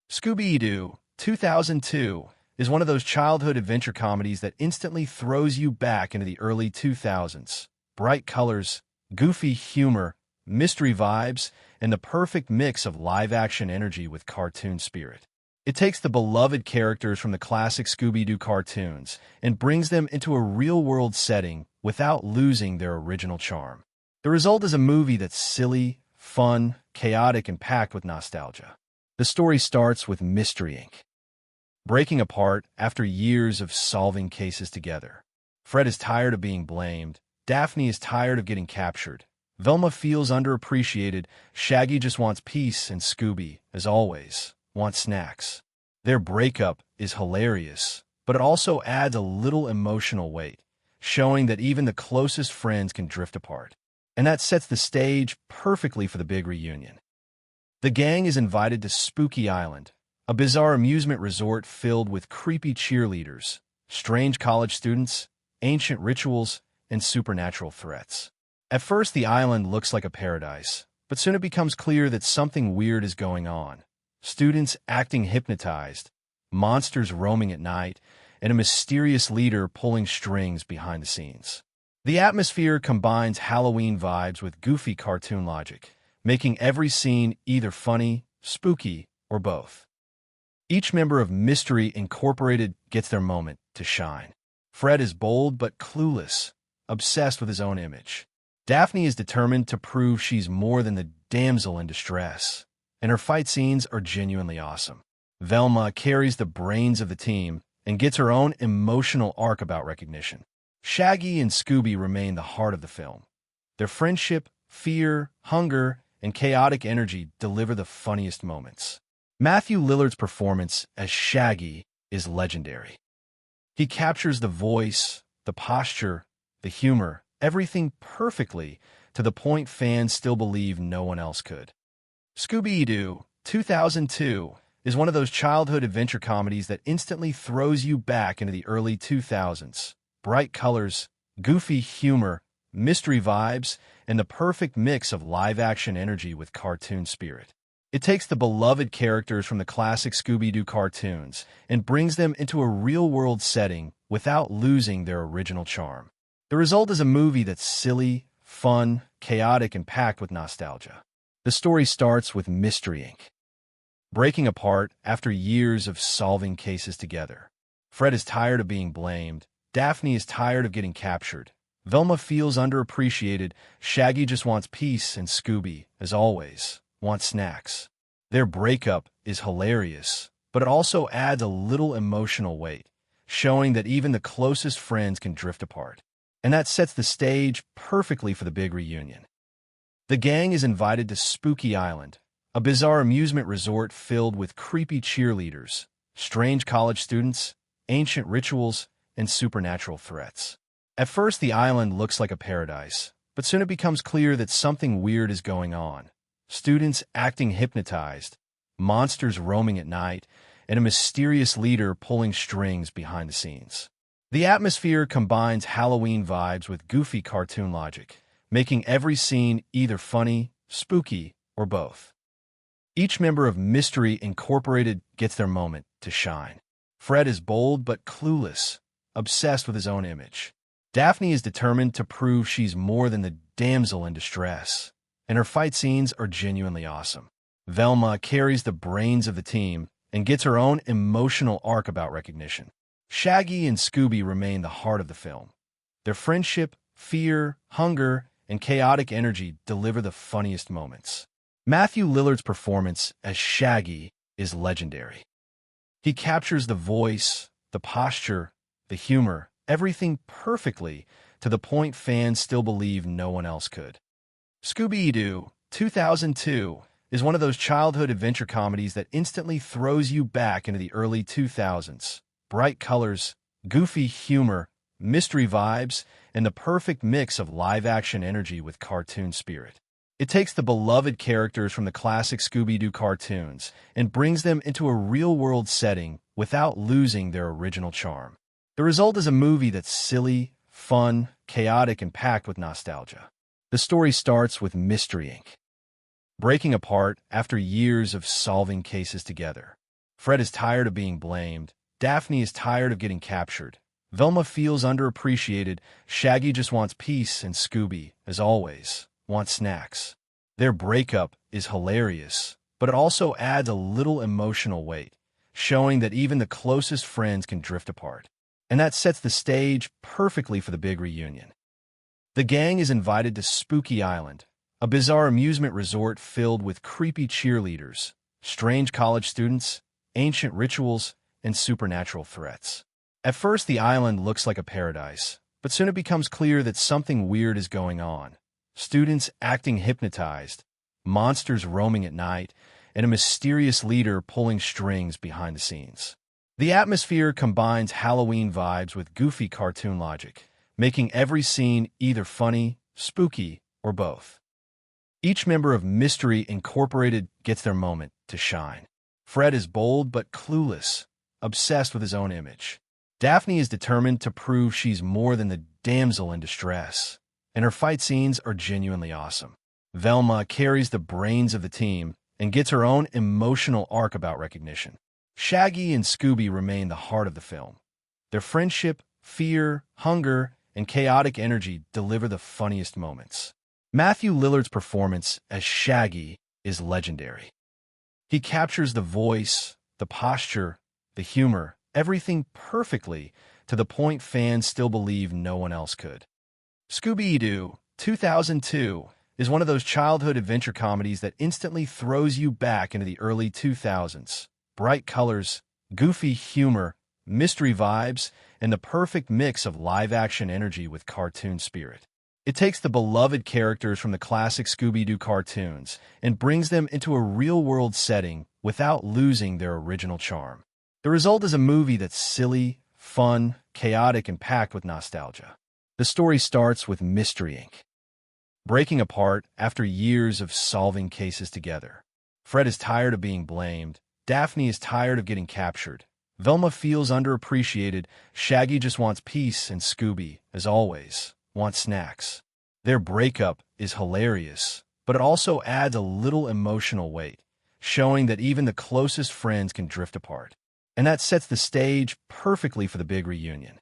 Scooby-Doo, 2002, is one of those childhood adventure comedies that instantly throws you back into the early 2000s. Bright colors, goofy humor, mystery vibes, and the perfect mix of live-action energy with cartoon spirit. It takes the beloved characters from the classic Scooby-Doo cartoons and brings them into a real-world setting without losing their original charm. The result is a movie that's silly, fun, chaotic, and packed with nostalgia. The story starts with Mystery Inc. breaking apart after years of solving cases together. Fred is tired of being blamed, Daphne is tired of getting captured, Velma feels underappreciated, Shaggy just wants peace, and Scooby, as always, wants snacks. Their breakup is hilarious, but it also adds a little emotional weight, showing that even the closest friends can drift apart. And that sets the stage perfectly for the big reunion. The gang is invited to Spooky Island, a bizarre amusement resort filled with creepy cheerleaders, strange college students, ancient rituals, and supernatural threats. At first, the island looks like a paradise, but soon it becomes clear that something weird is going on. Students acting hypnotized, monsters roaming at night, and a mysterious leader pulling strings behind the scenes. The atmosphere combines Halloween vibes with goofy cartoon logic, making every scene either funny, spooky, or both. Each member of Mystery Incorporated gets their moment to shine. Fred is bold but clueless, obsessed with his own image. Daphne is determined to prove she's more than the damsel in distress, and her fight scenes are genuinely awesome. Velma carries the brains of the team and gets her own emotional arc about recognition. Shaggy and Scooby remain the heart of the film. Their friendship, fear, hunger, and chaotic energy deliver the funniest moments. Matthew Lillard's performance as Shaggy is legendary. He captures the voice, the posture, the humor, everything perfectly, to the point fans still believe no one else could. Scooby-Doo, 2002, is one of those childhood adventure comedies that instantly throws you back into the early 2000s. Bright colors, goofy humor, mystery vibes, and the perfect mix of live-action energy with cartoon spirit. It takes the beloved characters from the classic Scooby-Doo cartoons and brings them into a real-world setting without losing their original charm. The result is a movie that's silly, fun, chaotic, and packed with nostalgia. The story starts with Mystery Inc. breaking apart after years of solving cases together. Fred is tired of being blamed, Daphne is tired of getting captured, Velma feels underappreciated, Shaggy just wants peace, and Scooby, as always, wants snacks. Their breakup is hilarious, but it also adds a little emotional weight, showing that even the closest friends can drift apart. And that sets the stage perfectly for the big reunion. The gang is invited to Spooky Island, a bizarre amusement resort filled with creepy cheerleaders, strange college students, ancient rituals, and supernatural threats. At first, the island looks like a paradise, but soon it becomes clear that something weird is going on. Students acting hypnotized, monsters roaming at night, and a mysterious leader pulling strings behind the scenes. The atmosphere combines Halloween vibes with goofy cartoon logic, making every scene either funny, spooky, or both. Each member of Mystery Incorporated gets their moment to shine. Fred is bold but clueless, obsessed with his own image. Daphne is determined to prove she's more than the damsel in distress, and her fight scenes are genuinely awesome. Velma carries the brains of the team and gets her own emotional arc about recognition. Shaggy and Scooby remain the heart of the film. Their friendship, fear, hunger, and chaotic energy deliver the funniest moments. Matthew Lillard's performance as Shaggy is legendary. He captures the voice, the posture, the humor, everything perfectly, to the point fans still believe no one else could. Scooby-Doo, 2002, is one of those childhood adventure comedies that instantly throws you back into the early 2000s. Bright colors, goofy humor, mystery vibes, and the perfect mix of live-action energy with cartoon spirit. It takes the beloved characters from the classic Scooby-Doo cartoons and brings them into a real-world setting without losing their original charm. The result is a movie that's silly, fun, chaotic, and packed with nostalgia. The story starts with Mystery Inc. breaking apart after years of solving cases together. Fred is tired of being blamed, Daphne is tired of getting captured, Velma feels underappreciated, Shaggy just wants peace, and Scooby, as always, wants snacks. Their breakup is hilarious, but it also adds a little emotional weight, showing that even the closest friends can drift apart. And that sets the stage perfectly for the big reunion. The gang is invited to Spooky Island, a bizarre amusement resort filled with creepy cheerleaders, strange college students, ancient rituals, and supernatural threats. At first, the island looks like a paradise, but soon it becomes clear that something weird is going on. Students acting hypnotized, monsters roaming at night, and a mysterious leader pulling strings behind the scenes. The atmosphere combines Halloween vibes with goofy cartoon logic, making every scene either funny, spooky, or both. Each member of Mystery Incorporated gets their moment to shine. Fred is bold but clueless, obsessed with his own image. Daphne is determined to prove she's more than the damsel in distress, and her fight scenes are genuinely awesome. Velma carries the brains of the team and gets her own emotional arc about recognition. Shaggy and Scooby remain the heart of the film. Their friendship, fear, hunger, and chaotic energy deliver the funniest moments. Matthew Lillard's performance as Shaggy is legendary. He captures the voice, the posture, the humor, everything perfectly, to the point fans still believe no one else could. Scooby-Doo, 2002, is one of those childhood adventure comedies that instantly throws you back into the early 2000s. Bright colors, goofy humor, mystery vibes, and the perfect mix of live-action energy with cartoon spirit. It takes the beloved characters from the classic Scooby-Doo cartoons and brings them into a real-world setting without losing their original charm. The result is a movie that's silly, fun, chaotic, and packed with nostalgia. The story starts with Mystery Inc. breaking apart after years of solving cases together. Fred is tired of being blamed. Daphne is tired of getting captured. Velma feels underappreciated. Shaggy just wants peace, and Scooby, as always, wants snacks. Their breakup is hilarious, but it also adds a little emotional weight, showing that even the closest friends can drift apart. And that sets the stage perfectly for the big reunion.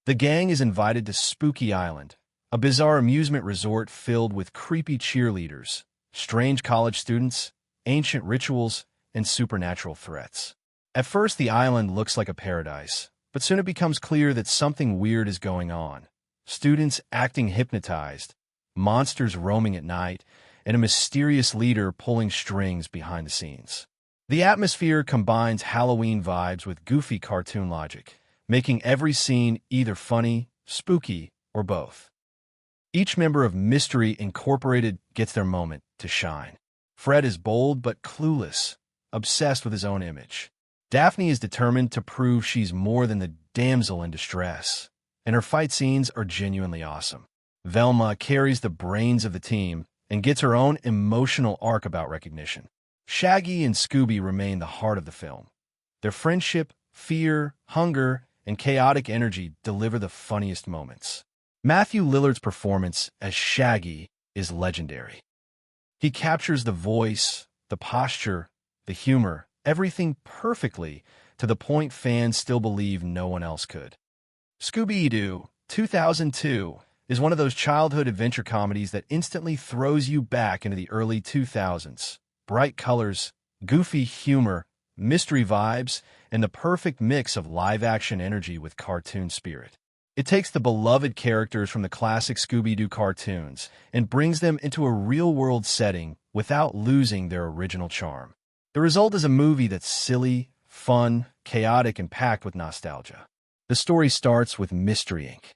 The gang is invited to Spooky Island, a bizarre amusement resort filled with creepy cheerleaders, strange college students, ancient rituals, and supernatural threats. At first, the island looks like a paradise, but soon it becomes clear that something weird is going on. Students acting hypnotized, monsters roaming at night, and a mysterious leader pulling strings behind the scenes. The atmosphere combines Halloween vibes with goofy cartoon logic, making every scene either funny, spooky, or both. Each member of Mystery Incorporated gets their moment to shine. Fred is bold but clueless, obsessed with his own image. Daphne is determined to prove she's more than the damsel in distress, and her fight scenes are genuinely awesome. Velma carries the brains of the team and gets her own emotional arc about recognition. Shaggy and Scooby remain the heart of the film. Their friendship, fear, hunger, and chaotic energy deliver the funniest moments. Matthew Lillard's performance as Shaggy is legendary. He captures the voice, the posture, the humor, everything perfectly, to the point fans still believe no one else could. Scooby-Doo, 2002, is one of those childhood adventure comedies that instantly throws you back into the early 2000s. Bright colors, goofy humor, mystery vibes, and the perfect mix of live-action energy with cartoon spirit. It takes the beloved characters from the classic Scooby-Doo cartoons and brings them into a real-world setting without losing their original charm. The result is a movie that's silly, fun, chaotic, and packed with nostalgia. The story starts with Mystery Inc.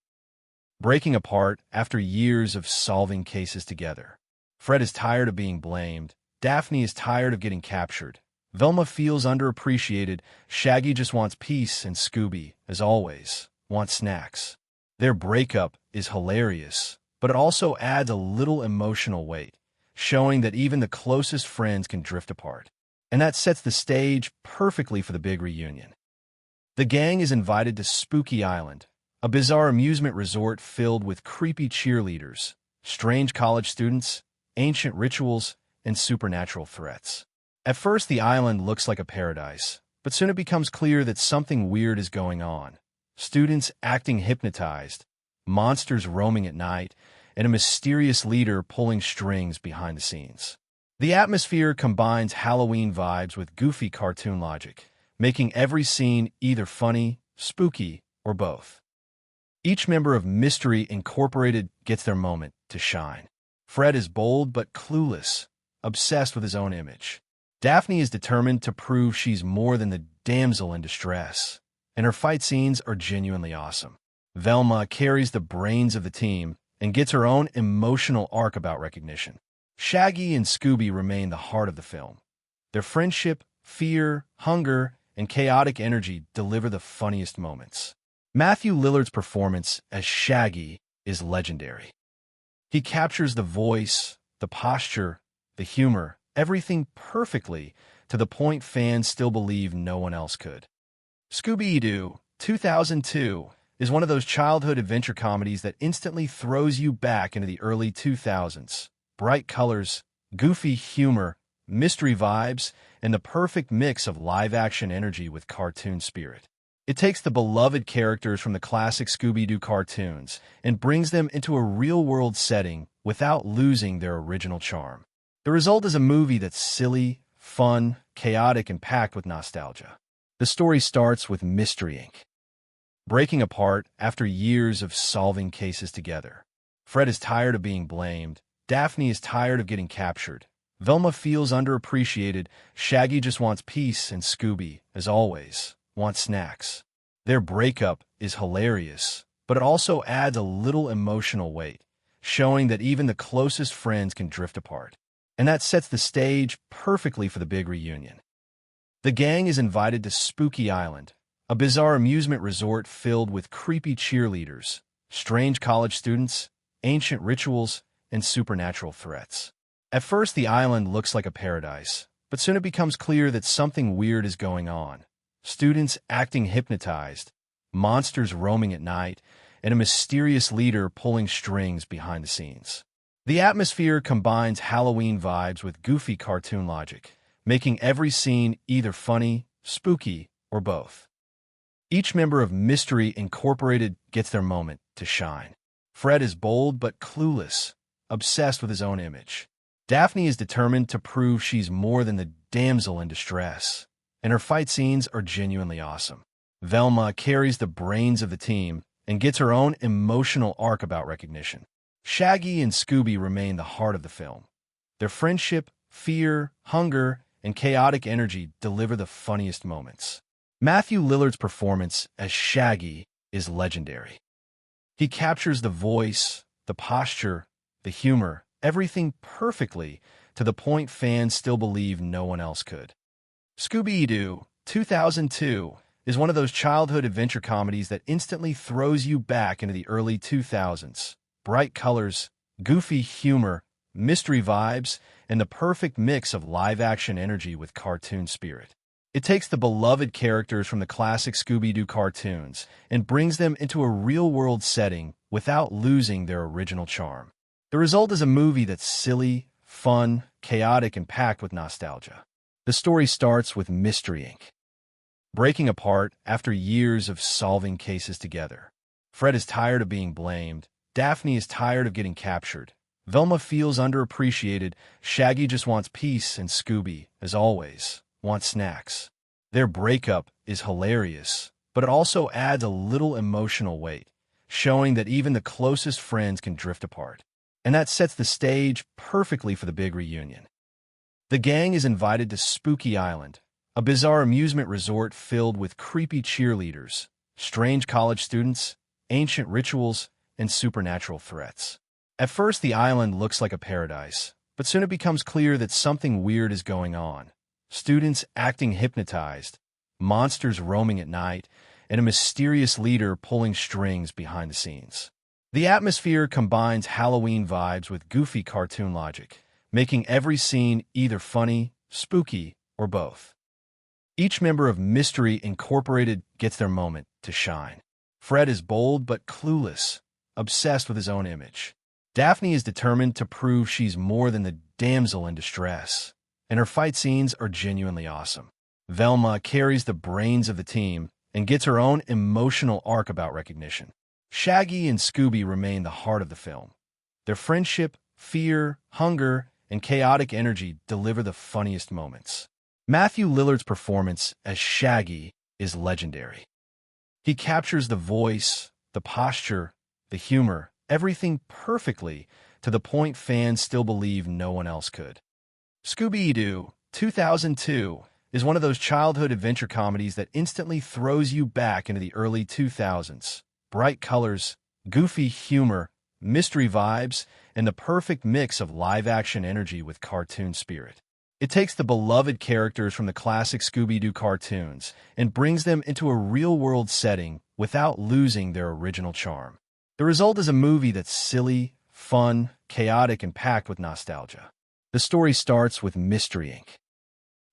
breaking apart after years of solving cases together. Fred is tired of being blamed. Daphne is tired of getting captured. Velma feels underappreciated. Shaggy just wants peace, and Scooby, as always, wants snacks. Their breakup is hilarious, but it also adds a little emotional weight, showing that even the closest friends can drift apart. And that sets the stage perfectly for the big reunion. The gang is invited to Spooky Island, a bizarre amusement resort filled with creepy cheerleaders, strange college students, ancient rituals, and supernatural threats. At first, the island looks like a paradise, but soon it becomes clear that something weird is going on. Students acting hypnotized, monsters roaming at night, and a mysterious leader pulling strings behind the scenes. The atmosphere combines Halloween vibes with goofy cartoon logic, making every scene either funny, spooky, or both. Each member of Mystery Incorporated gets their moment to shine. Fred is bold but clueless, obsessed with his own image. Daphne is determined to prove she's more than the damsel in distress, and her fight scenes are genuinely awesome. Velma carries the brains of the team and gets her own emotional arc about recognition. Shaggy and Scooby remain the heart of the film. Their friendship, fear, hunger, and chaotic energy deliver the funniest moments. Matthew Lillard's performance as Shaggy is legendary. He captures the voice, the posture, the humor, everything perfectly, to the point fans still believe no one else could. Scooby-Doo, 2002, is one of those childhood adventure comedies that instantly throws you back into the early 2000s. Bright colors, goofy humor, mystery vibes, and the perfect mix of live-action energy with cartoon spirit. It takes the beloved characters from the classic Scooby-Doo cartoons and brings them into a real-world setting without losing their original charm. The result is a movie that's silly, fun, chaotic, and packed with nostalgia. The story starts with Mystery Inc. breaking apart after years of solving cases together. Fred is tired of being blamed. Daphne is tired of getting captured. Velma feels underappreciated. Shaggy just wants peace, and Scooby, as always, wants snacks. Their breakup is hilarious, but it also adds a little emotional weight, showing that even the closest friends can drift apart. And that sets the stage perfectly for the big reunion. The gang is invited to Spooky Island, a bizarre amusement resort filled with creepy cheerleaders, strange college students, ancient rituals, and supernatural threats. At first, the island looks like a paradise, but soon it becomes clear that something weird is going on. Students acting hypnotized, monsters roaming at night, and a mysterious leader pulling strings behind the scenes. The atmosphere combines Halloween vibes with goofy cartoon logic, making every scene either funny, spooky, or both. Each member of Mystery Incorporated gets their moment to shine. Fred is bold but clueless, obsessed with his own image. Daphne is determined to prove she's more than the damsel in distress, and her fight scenes are genuinely awesome. Velma carries the brains of the team and gets her own emotional arc about recognition. Shaggy and Scooby remain the heart of the film. Their friendship, fear, hunger, and chaotic energy deliver the funniest moments. Matthew Lillard's performance as Shaggy is legendary. He captures the voice, the posture, the humor, everything perfectly, to the point fans still believe no one else could. Scooby-Doo, 2002, is one of those childhood adventure comedies that instantly throws you back into the early 2000s. Bright colors, goofy humor, mystery vibes, and the perfect mix of live-action energy with cartoon spirit. It takes the beloved characters from the classic Scooby-Doo cartoons and brings them into a real-world setting without losing their original charm. The result is a movie that's silly, fun, chaotic, and packed with nostalgia. The story starts with Mystery Inc. breaking apart after years of solving cases together. Fred is tired of being blamed. Daphne is tired of getting captured. Velma feels underappreciated. Shaggy just wants peace, and Scooby, as always, wants snacks. Their breakup is hilarious, but it also adds a little emotional weight, showing that even the closest friends can drift apart. And that sets the stage perfectly for the big reunion. The gang is invited to Spooky Island, a bizarre amusement resort filled with creepy cheerleaders, strange college students, ancient rituals, and supernatural threats. At first, the island looks like a paradise, but soon it becomes clear that something weird is going on. Students acting hypnotized, monsters roaming at night, and a mysterious leader pulling strings behind the scenes. The atmosphere combines Halloween vibes with goofy cartoon logic, making every scene either funny, spooky, or both. Each member of Mystery Incorporated gets their moment to shine. Fred is bold but clueless, obsessed with his own image. Daphne is determined to prove she's more than the damsel in distress, and her fight scenes are genuinely awesome. Velma carries the brains of the team and gets her own emotional arc about recognition. Shaggy and Scooby remain the heart of the film. Their friendship, fear, hunger, and chaotic energy deliver the funniest moments. Matthew Lillard's performance as Shaggy is legendary. He captures the voice, the posture, the humor, everything perfectly, to the point fans still believe no one else could. Scooby-Doo, 2002, is one of those childhood adventure comedies that instantly throws you back into the early 2000s. Bright colors, goofy humor, mystery vibes, and the perfect mix of live-action energy with cartoon spirit. It takes the beloved characters from the classic Scooby-Doo cartoons and brings them into a real-world setting without losing their original charm. The result is a movie that's silly, fun, chaotic, and packed with nostalgia. The story starts with Mystery Inc.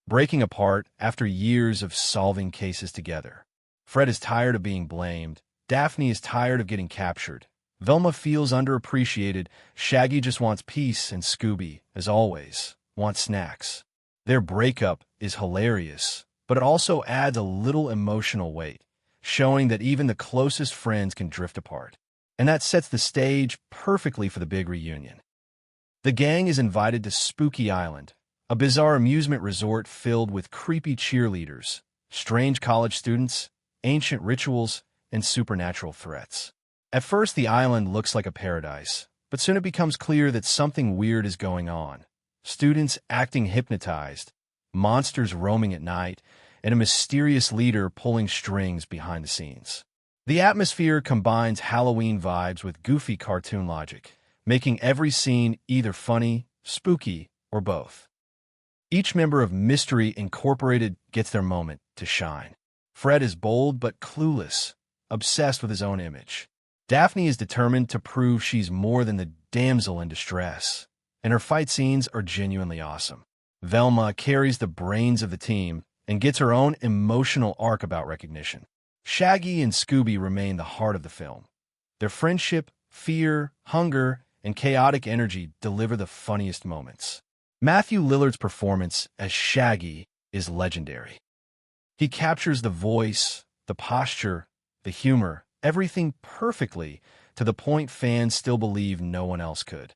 breaking apart after years of solving cases together. Fred is tired of being blamed, Daphne is tired of getting captured, Velma feels underappreciated, Shaggy just wants peace, and Scooby, as always, wants snacks. Their breakup is hilarious, but it also adds a little emotional weight, showing that even the closest friends can drift apart. And that sets the stage perfectly for the big reunion. The gang is invited to Spooky Island, a bizarre amusement resort filled with creepy cheerleaders, strange college students, ancient rituals, and supernatural threats. At first, the island looks like a paradise, but soon it becomes clear that something weird is going on. Students acting hypnotized, monsters roaming at night, and a mysterious leader pulling strings behind the scenes. The atmosphere combines Halloween vibes with goofy cartoon logic, making every scene either funny, spooky, or both. Each member of Mystery Incorporated gets their moment to shine. Fred is bold but clueless, obsessed with his own image. Daphne is determined to prove she's more than the damsel in distress, and her fight scenes are genuinely awesome. Velma carries the brains of the team and gets her own emotional arc about recognition. Shaggy and Scooby remain the heart of the film. Their friendship, fear, hunger, and chaotic energy deliver the funniest moments. Matthew Lillard's performance as Shaggy is legendary. He captures the voice, the posture, the humor, everything perfectly, to the point fans still believe no one else could.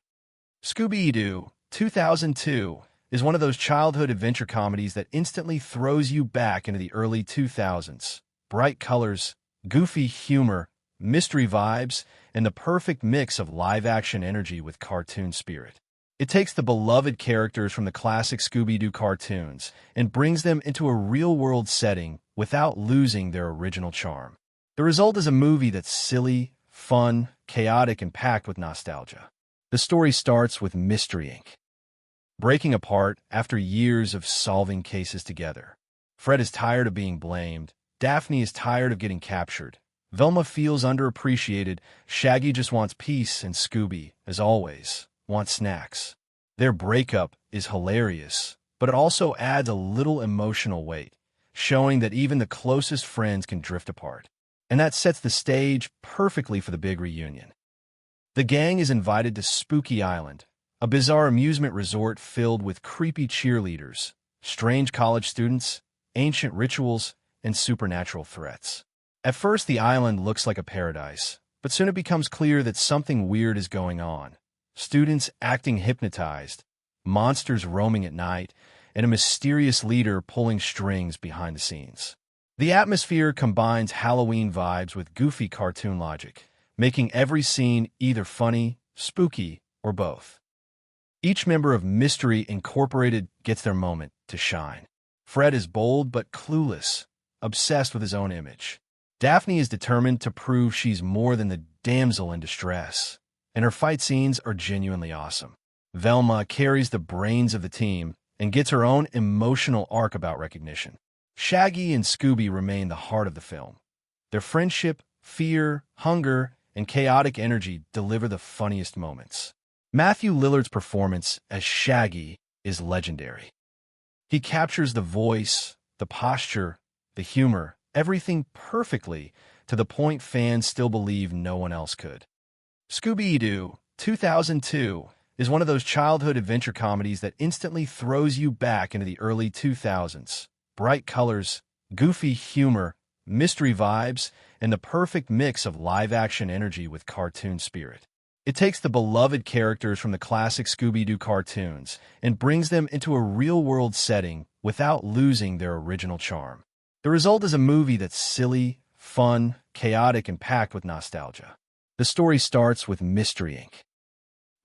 Scooby-Doo, 2002, is one of those childhood adventure comedies that instantly throws you back into the early 2000s. Bright colors, goofy humor, mystery vibes, and the perfect mix of live-action energy with cartoon spirit. It takes the beloved characters from the classic Scooby-Doo cartoons and brings them into a real-world setting without losing their original charm. The result is a movie that's silly, fun, chaotic, and packed with nostalgia. The story starts with Mystery Inc. breaking apart after years of solving cases together. Fred is tired of being blamed, Daphne is tired of getting captured, Velma feels underappreciated, Shaggy just wants peace, and Scooby, as always, wants snacks. Their breakup is hilarious, but it also adds a little emotional weight, showing that even the closest friends can drift apart. And that sets the stage perfectly for the big reunion. The gang is invited to Spooky Island, a bizarre amusement resort filled with creepy cheerleaders, strange college students, ancient rituals, and supernatural threats. At first, the island looks like a paradise, but soon it becomes clear that something weird is going on. Students acting hypnotized, monsters roaming at night, and a mysterious leader pulling strings behind the scenes. The atmosphere combines Halloween vibes with goofy cartoon logic, making every scene either funny, spooky, or both. Each member of Mystery Incorporated gets their moment to shine. Fred is bold but clueless, obsessed with his own image. Daphne is determined to prove she's more than the damsel in distress, and her fight scenes are genuinely awesome. Velma carries the brains of the team and gets her own emotional arc about recognition. Shaggy and Scooby remain the heart of the film. Their friendship, fear, hunger, and chaotic energy deliver the funniest moments. Matthew Lillard's performance as Shaggy is legendary. He captures the voice, the posture, the humor, everything perfectly, to the point fans still believe no one else could. Scooby-Doo, 2002, is one of those childhood adventure comedies that instantly throws you back into the early 2000s. Bright colors, goofy humor, mystery vibes, and the perfect mix of live-action energy with cartoon spirit. It takes the beloved characters from the classic Scooby-Doo cartoons and brings them into a real-world setting without losing their original charm. The result is a movie that's silly, fun, chaotic, and packed with nostalgia. The story starts with Mystery Inc.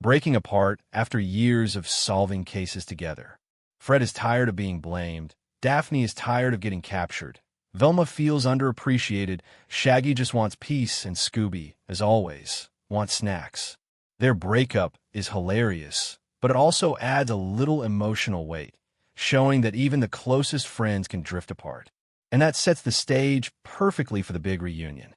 breaking apart after years of solving cases together. Fred is tired of being blamed, Daphne is tired of getting captured, Velma feels underappreciated, Shaggy just wants peace, and Scooby, as always, wants snacks. Their breakup is hilarious, but it also adds a little emotional weight, showing that even the closest friends can drift apart. And that sets the stage perfectly for the big reunion.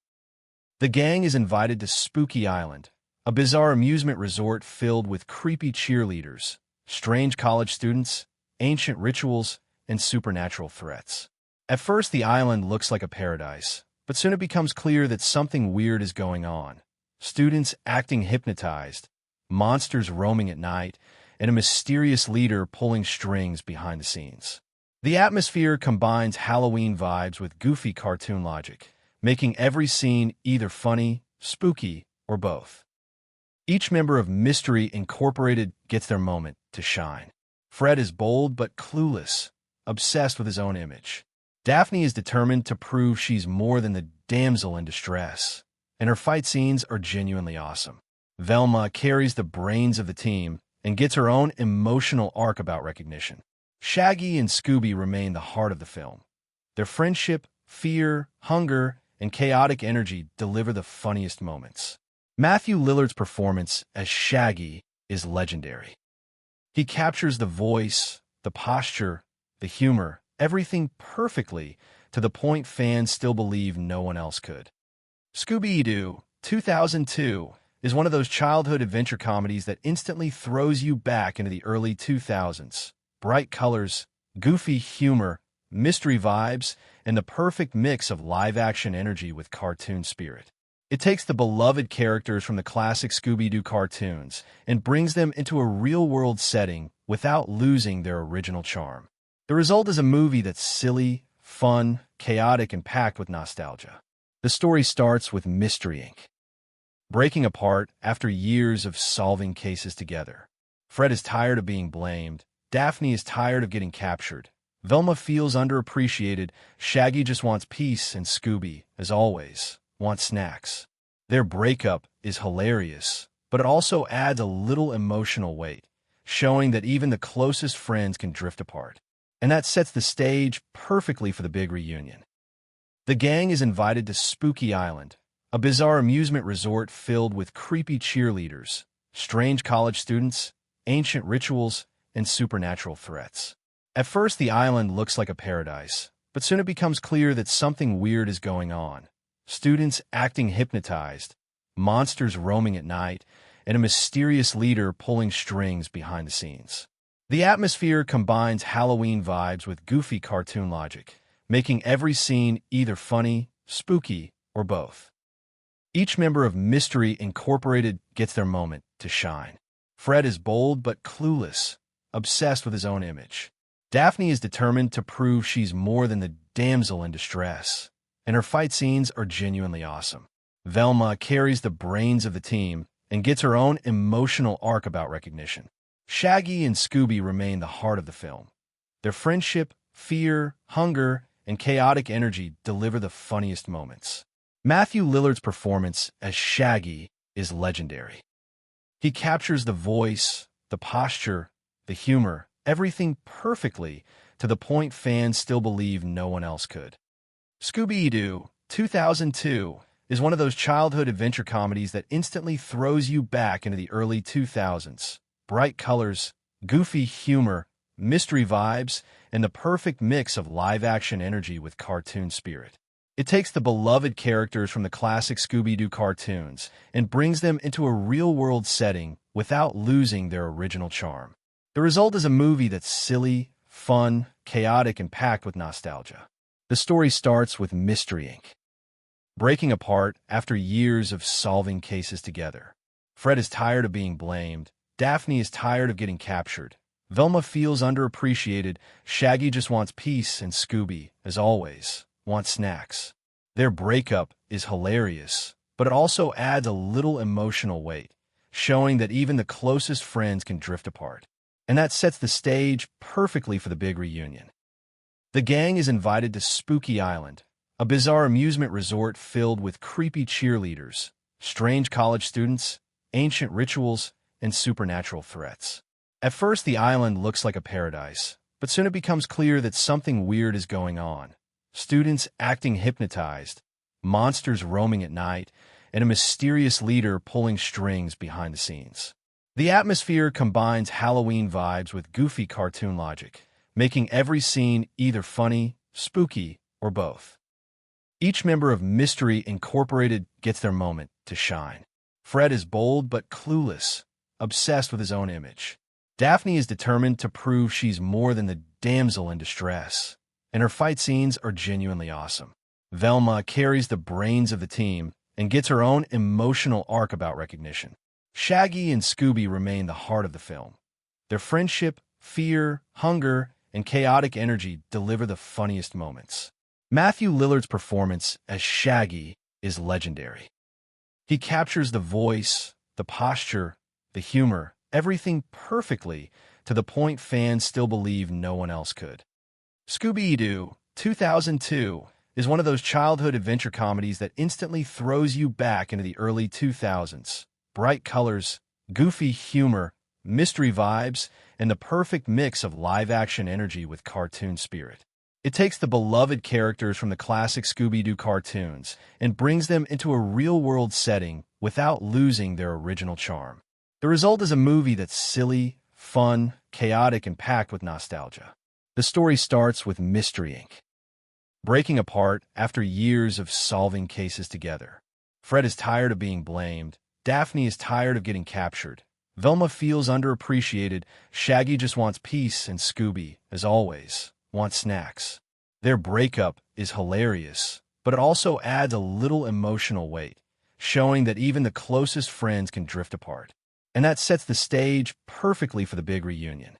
The gang is invited to Spooky Island, a bizarre amusement resort filled with creepy cheerleaders, strange college students, ancient rituals, and supernatural threats. At first, the island looks like a paradise, but soon it becomes clear that something weird is going on. Students acting hypnotized, monsters roaming at night, and a mysterious leader pulling strings behind the scenes. The atmosphere combines Halloween vibes with goofy cartoon logic, making every scene either funny, spooky, or both. Each member of Mystery Incorporated gets their moment to shine. Fred is bold but clueless, obsessed with his own image. Daphne is determined to prove she's more than the damsel in distress, and her fight scenes are genuinely awesome. Velma carries the brains of the team and gets her own emotional arc about recognition. Shaggy and Scooby remain the heart of the film. Their friendship, fear, hunger, and chaotic energy deliver the funniest moments. Matthew Lillard's performance as Shaggy is legendary. He captures the voice, the posture, the humor, everything perfectly, to the point fans still believe no one else could. Scooby-Doo, 2002, is one of those childhood adventure comedies that instantly throws you back into the early 2000s. Bright colors, goofy humor, mystery vibes, and the perfect mix of live-action energy with cartoon spirit. It takes the beloved characters from the classic Scooby-Doo cartoons and brings them into a real-world setting without losing their original charm. The result is a movie that's silly, fun, chaotic, and packed with nostalgia. The story starts with Mystery Inc. breaking apart after years of solving cases together. Fred is tired of being blamed, Daphne is tired of getting captured, Velma feels underappreciated, Shaggy just wants peace, and Scooby, as always, wants snacks. Their breakup is hilarious, but it also adds a little emotional weight, showing that even the closest friends can drift apart. And that sets the stage perfectly for the big reunion. The gang is invited to Spooky Island, a bizarre amusement resort filled with creepy cheerleaders, strange college students, ancient rituals, and supernatural threats. At first, the island looks like a paradise, but soon it becomes clear that something weird is going on. Students acting hypnotized, monsters roaming at night, and a mysterious leader pulling strings behind the scenes. The atmosphere combines Halloween vibes with goofy cartoon logic, making every scene either funny, spooky, or both. Each member of Mystery Incorporated gets their moment to shine. Fred is bold but clueless, obsessed with his own image. Daphne is determined to prove she's more than the damsel in distress, and her fight scenes are genuinely awesome. Velma carries the brains of the team and gets her own emotional arc about recognition. Shaggy and Scooby remain the heart of the film. Their friendship, fear, hunger, and chaotic energy deliver the funniest moments. Matthew Lillard's performance as Shaggy is legendary. He captures the voice, the posture, the humor, everything perfectly, to the point fans still believe no one else could. Scooby-Doo, 2002, is one of those childhood adventure comedies that instantly throws you back into the early 2000s. Bright colors, goofy humor, mystery vibes, and the perfect mix of live-action energy with cartoon spirit. It takes the beloved characters from the classic Scooby-Doo cartoons and brings them into a real-world setting without losing their original charm. The result is a movie that's silly, fun, chaotic, and packed with nostalgia. The story starts with Mystery Inc. breaking apart after years of solving cases together. Fred is tired of being blamed, Daphne is tired of getting captured, Velma feels underappreciated, Shaggy just wants peace, and Scooby, as always, wants snacks. Their breakup is hilarious, but it also adds a little emotional weight, showing that even the closest friends can drift apart. And that sets the stage perfectly for the big reunion. The gang is invited to Spooky Island, a bizarre amusement resort filled with creepy cheerleaders, strange college students, ancient rituals, and supernatural threats. At first, the island looks like a paradise, but soon it becomes clear that something weird is going on. Students acting hypnotized, monsters roaming at night, and a mysterious leader pulling strings behind the scenes. The atmosphere combines Halloween vibes with goofy cartoon logic, making every scene either funny, spooky, or both. Each member of Mystery Incorporated gets their moment to shine. Fred is bold but clueless, obsessed with his own image. Daphne is determined to prove she's more than the damsel in distress, and her fight scenes are genuinely awesome. Velma carries the brains of the team and gets her own emotional arc about recognition. Shaggy and Scooby remain the heart of the film. Their friendship, fear, hunger, and chaotic energy deliver the funniest moments. Matthew Lillard's performance as Shaggy is legendary. He captures the voice, the posture, the humor, everything perfectly, to the point fans still believe no one else could. Scooby-Doo, 2002, is one of those childhood adventure comedies that instantly throws you back into the early 2000s. Bright colors, goofy humor, mystery vibes, and the perfect mix of live-action energy with cartoon spirit. It takes the beloved characters from the classic Scooby-Doo cartoons and brings them into a real-world setting without losing their original charm. The result is a movie that's silly, fun, chaotic, and packed with nostalgia. The story starts with Mystery Inc. breaking apart after years of solving cases together. Fred is tired of being blamed. Daphne is tired of getting captured. Velma feels underappreciated. Shaggy just wants peace, and Scooby, as always, wants snacks. Their breakup is hilarious, but it also adds a little emotional weight, showing that even the closest friends can drift apart. And that sets the stage perfectly for the big reunion.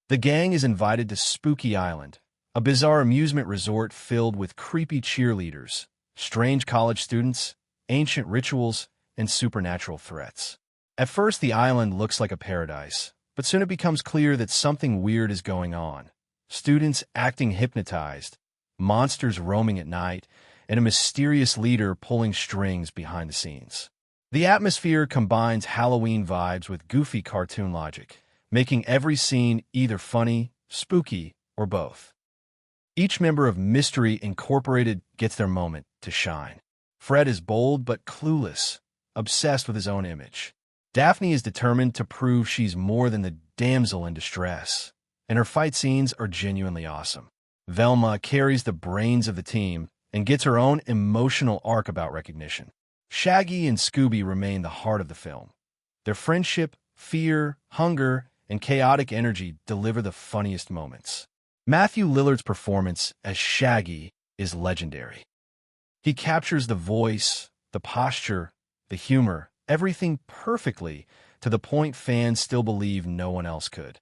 The gang is invited to Spooky Island, a bizarre amusement resort filled with creepy cheerleaders, strange college students, ancient rituals, and supernatural threats. At first, the island looks like a paradise, but soon it becomes clear that something weird is going on. Students acting hypnotized, monsters roaming at night, and a mysterious leader pulling strings behind the scenes. The atmosphere combines Halloween vibes with goofy cartoon logic, making every scene either funny, spooky, or both. Each member of Mystery Incorporated gets their moment to shine. Fred is bold but clueless, obsessed with his own image. Daphne is determined to prove she's more than the damsel in distress, and her fight scenes are genuinely awesome. Velma carries the brains of the team and gets her own emotional arc about recognition. Shaggy and Scooby remain the heart of the film. Their friendship, fear, hunger, and chaotic energy deliver the funniest moments. Matthew Lillard's performance as Shaggy is legendary. He captures the voice, the posture, the humor, everything perfectly, to the point fans still believe no one else could.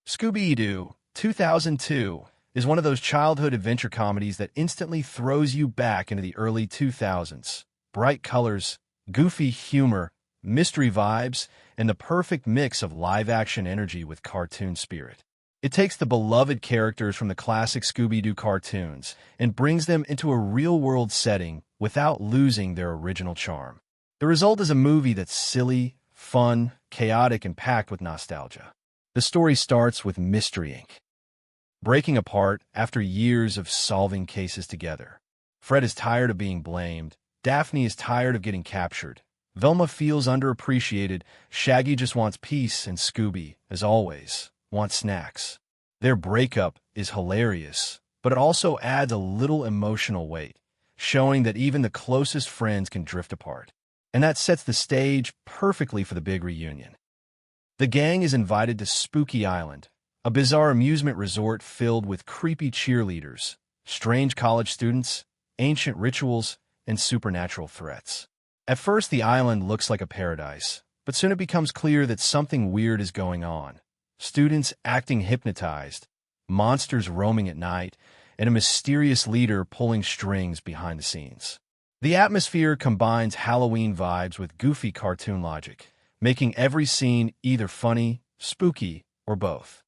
Scooby-Doo, 2002, is one of those childhood adventure comedies that instantly throws you back into the early 2000s. Bright colors, goofy humor, mystery vibes, and the perfect mix of live-action energy with cartoon spirit. It takes the beloved characters from the classic Scooby-Doo cartoons and brings them into a real-world setting without losing their original charm. The result is a movie that's silly, fun, chaotic, and packed with nostalgia. The story starts with Mystery Inc. breaking apart after years of solving cases together. Fred is tired of being blamed. Daphne is tired of getting captured. Velma feels underappreciated. Shaggy just wants peace, and Scooby, as always, wants snacks. Their breakup is hilarious, but it also adds a little emotional weight, showing that even the closest friends can drift apart. And that sets the stage perfectly for the big reunion. The gang is invited to Spooky Island, a bizarre amusement resort filled with creepy cheerleaders, strange college students, ancient rituals, and supernatural threats. At first, the island looks like a paradise, but soon it becomes clear that something weird is going on. Students acting hypnotized, monsters roaming at night, and a mysterious leader pulling strings behind the scenes. The atmosphere combines Halloween vibes with goofy cartoon logic, making every scene either funny, spooky, or both.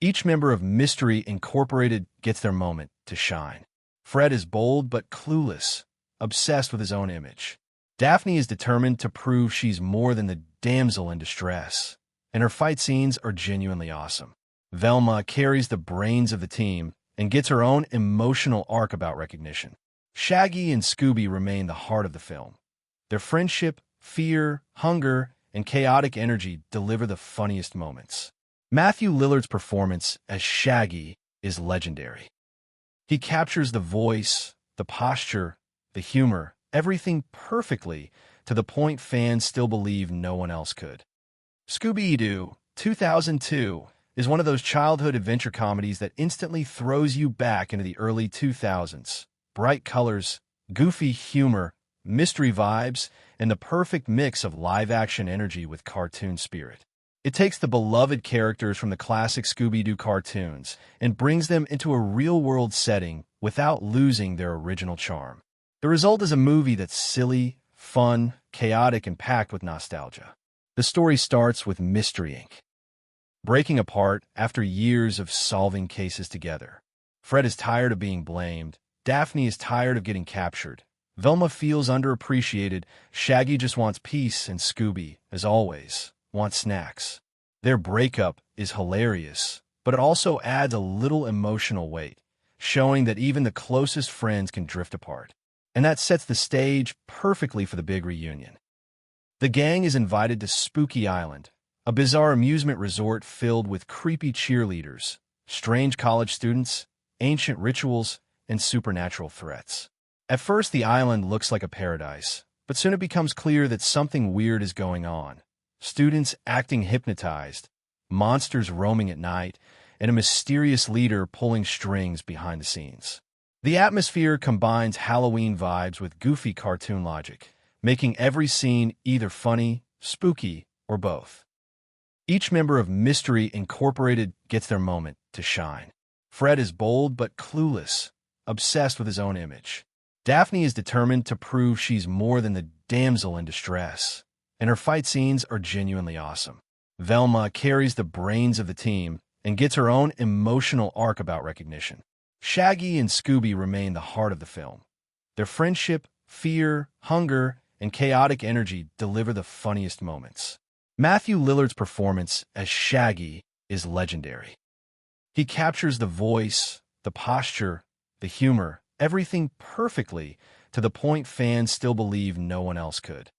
Each member of Mystery Incorporated gets their moment to shine. Fred is bold but clueless, obsessed with his own image. Daphne is determined to prove she's more than the damsel in distress, and her fight scenes are genuinely awesome. Velma carries the brains of the team and gets her own emotional arc about recognition. Shaggy and Scooby remain the heart of the film. Their friendship, fear, hunger, and chaotic energy deliver the funniest moments. Matthew Lillard's performance as Shaggy is legendary. He captures the voice, the posture, the humor, everything perfectly, to the point fans still believe no one else could. Scooby-Doo, 2002, is one of those childhood adventure comedies that instantly throws you back into the early 2000s. Bright colors, goofy humor, mystery vibes, and the perfect mix of live-action energy with cartoon spirit. It takes the beloved characters from the classic Scooby-Doo cartoons and brings them into a real-world setting without losing their original charm. The result is a movie that's silly, fun, chaotic, and packed with nostalgia. The story starts with Mystery Inc. breaking apart after years of solving cases together. Fred is tired of being blamed. Daphne is tired of getting captured. Velma feels underappreciated. Shaggy just wants peace, and Scooby, as always, wants snacks. Their breakup is hilarious, but it also adds a little emotional weight, showing that even the closest friends can drift apart. And that sets the stage perfectly for the big reunion. The gang is invited to Spooky Island, a bizarre amusement resort filled with creepy cheerleaders, strange college students, ancient rituals, and supernatural threats. At first, the island looks like a paradise, but soon it becomes clear that something weird is going on. Students acting hypnotized, monsters roaming at night, and a mysterious leader pulling strings behind the scenes. The atmosphere combines Halloween vibes with goofy cartoon logic, making every scene either funny, spooky, or both. Each member of Mystery Incorporated gets their moment to shine. Fred is bold but clueless, obsessed with his own image. Daphne is determined to prove she's more than the damsel in distress, and her fight scenes are genuinely awesome. Velma carries the brains of the team and gets her own emotional arc about recognition. Shaggy and Scooby remain the heart of the film. Their friendship, fear, hunger, and chaotic energy deliver the funniest moments. Matthew Lillard's performance as Shaggy is legendary. He captures the voice, the posture, the humor, everything perfectly, to the point fans still believe no one else could.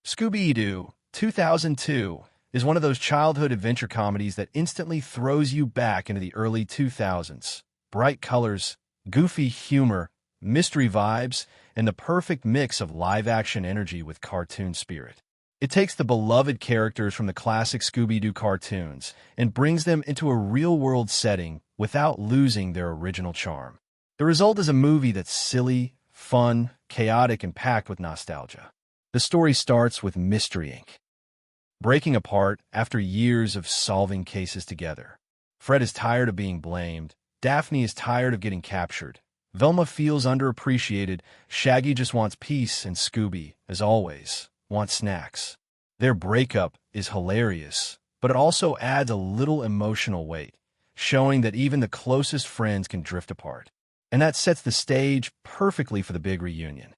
Scooby-Doo, 2002, is one of those childhood adventure comedies that instantly throws you back into the early 2000s. Bright colors, goofy humor, mystery vibes, and the perfect mix of live-action energy with cartoon spirit. It takes the beloved characters from the classic Scooby-Doo cartoons and brings them into a real-world setting without losing their original charm. The result is a movie that's silly, fun, chaotic, and packed with nostalgia. The story starts with Mystery Inc. breaking apart after years of solving cases together. Fred is tired of being blamed. Daphne is tired of getting captured. Velma feels underappreciated. Shaggy just wants peace, and Scooby, as always, wants snacks. Their breakup is hilarious, but it also adds a little emotional weight, showing that even the closest friends can drift apart. And that sets the stage perfectly for the big reunion.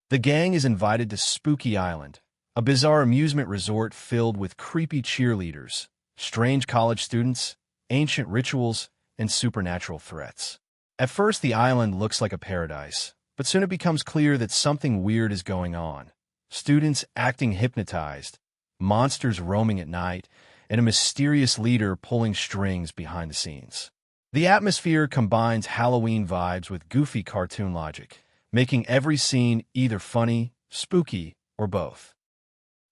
The gang is invited to Spooky Island, a bizarre amusement resort filled with creepy cheerleaders, strange college students, ancient rituals, and supernatural threats. At first, the island looks like a paradise, but soon it becomes clear that something weird is going on. Students acting hypnotized, monsters roaming at night, and a mysterious leader pulling strings behind the scenes. The atmosphere combines Halloween vibes with goofy cartoon logic, making every scene either funny, spooky, or both.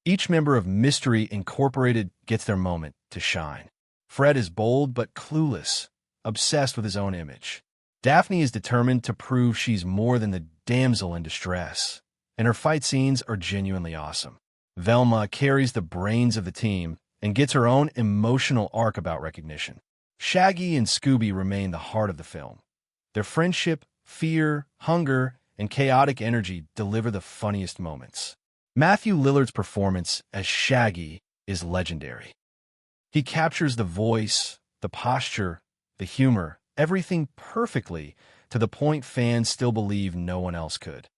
Each member of Mystery Incorporated gets their moment to shine. Fred is bold but clueless, obsessed with his own image. Daphne is determined to prove she's more than the damsel in distress, and her fight scenes are genuinely awesome. Velma carries the brains of the team and gets her own emotional arc about recognition. Shaggy and Scooby remain the heart of the film. Their friendship, fear, hunger, and chaotic energy deliver the funniest moments. Matthew Lillard's performance as Shaggy is legendary. He captures the voice, the posture, the humor, everything perfectly, to the point fans still believe no one else could.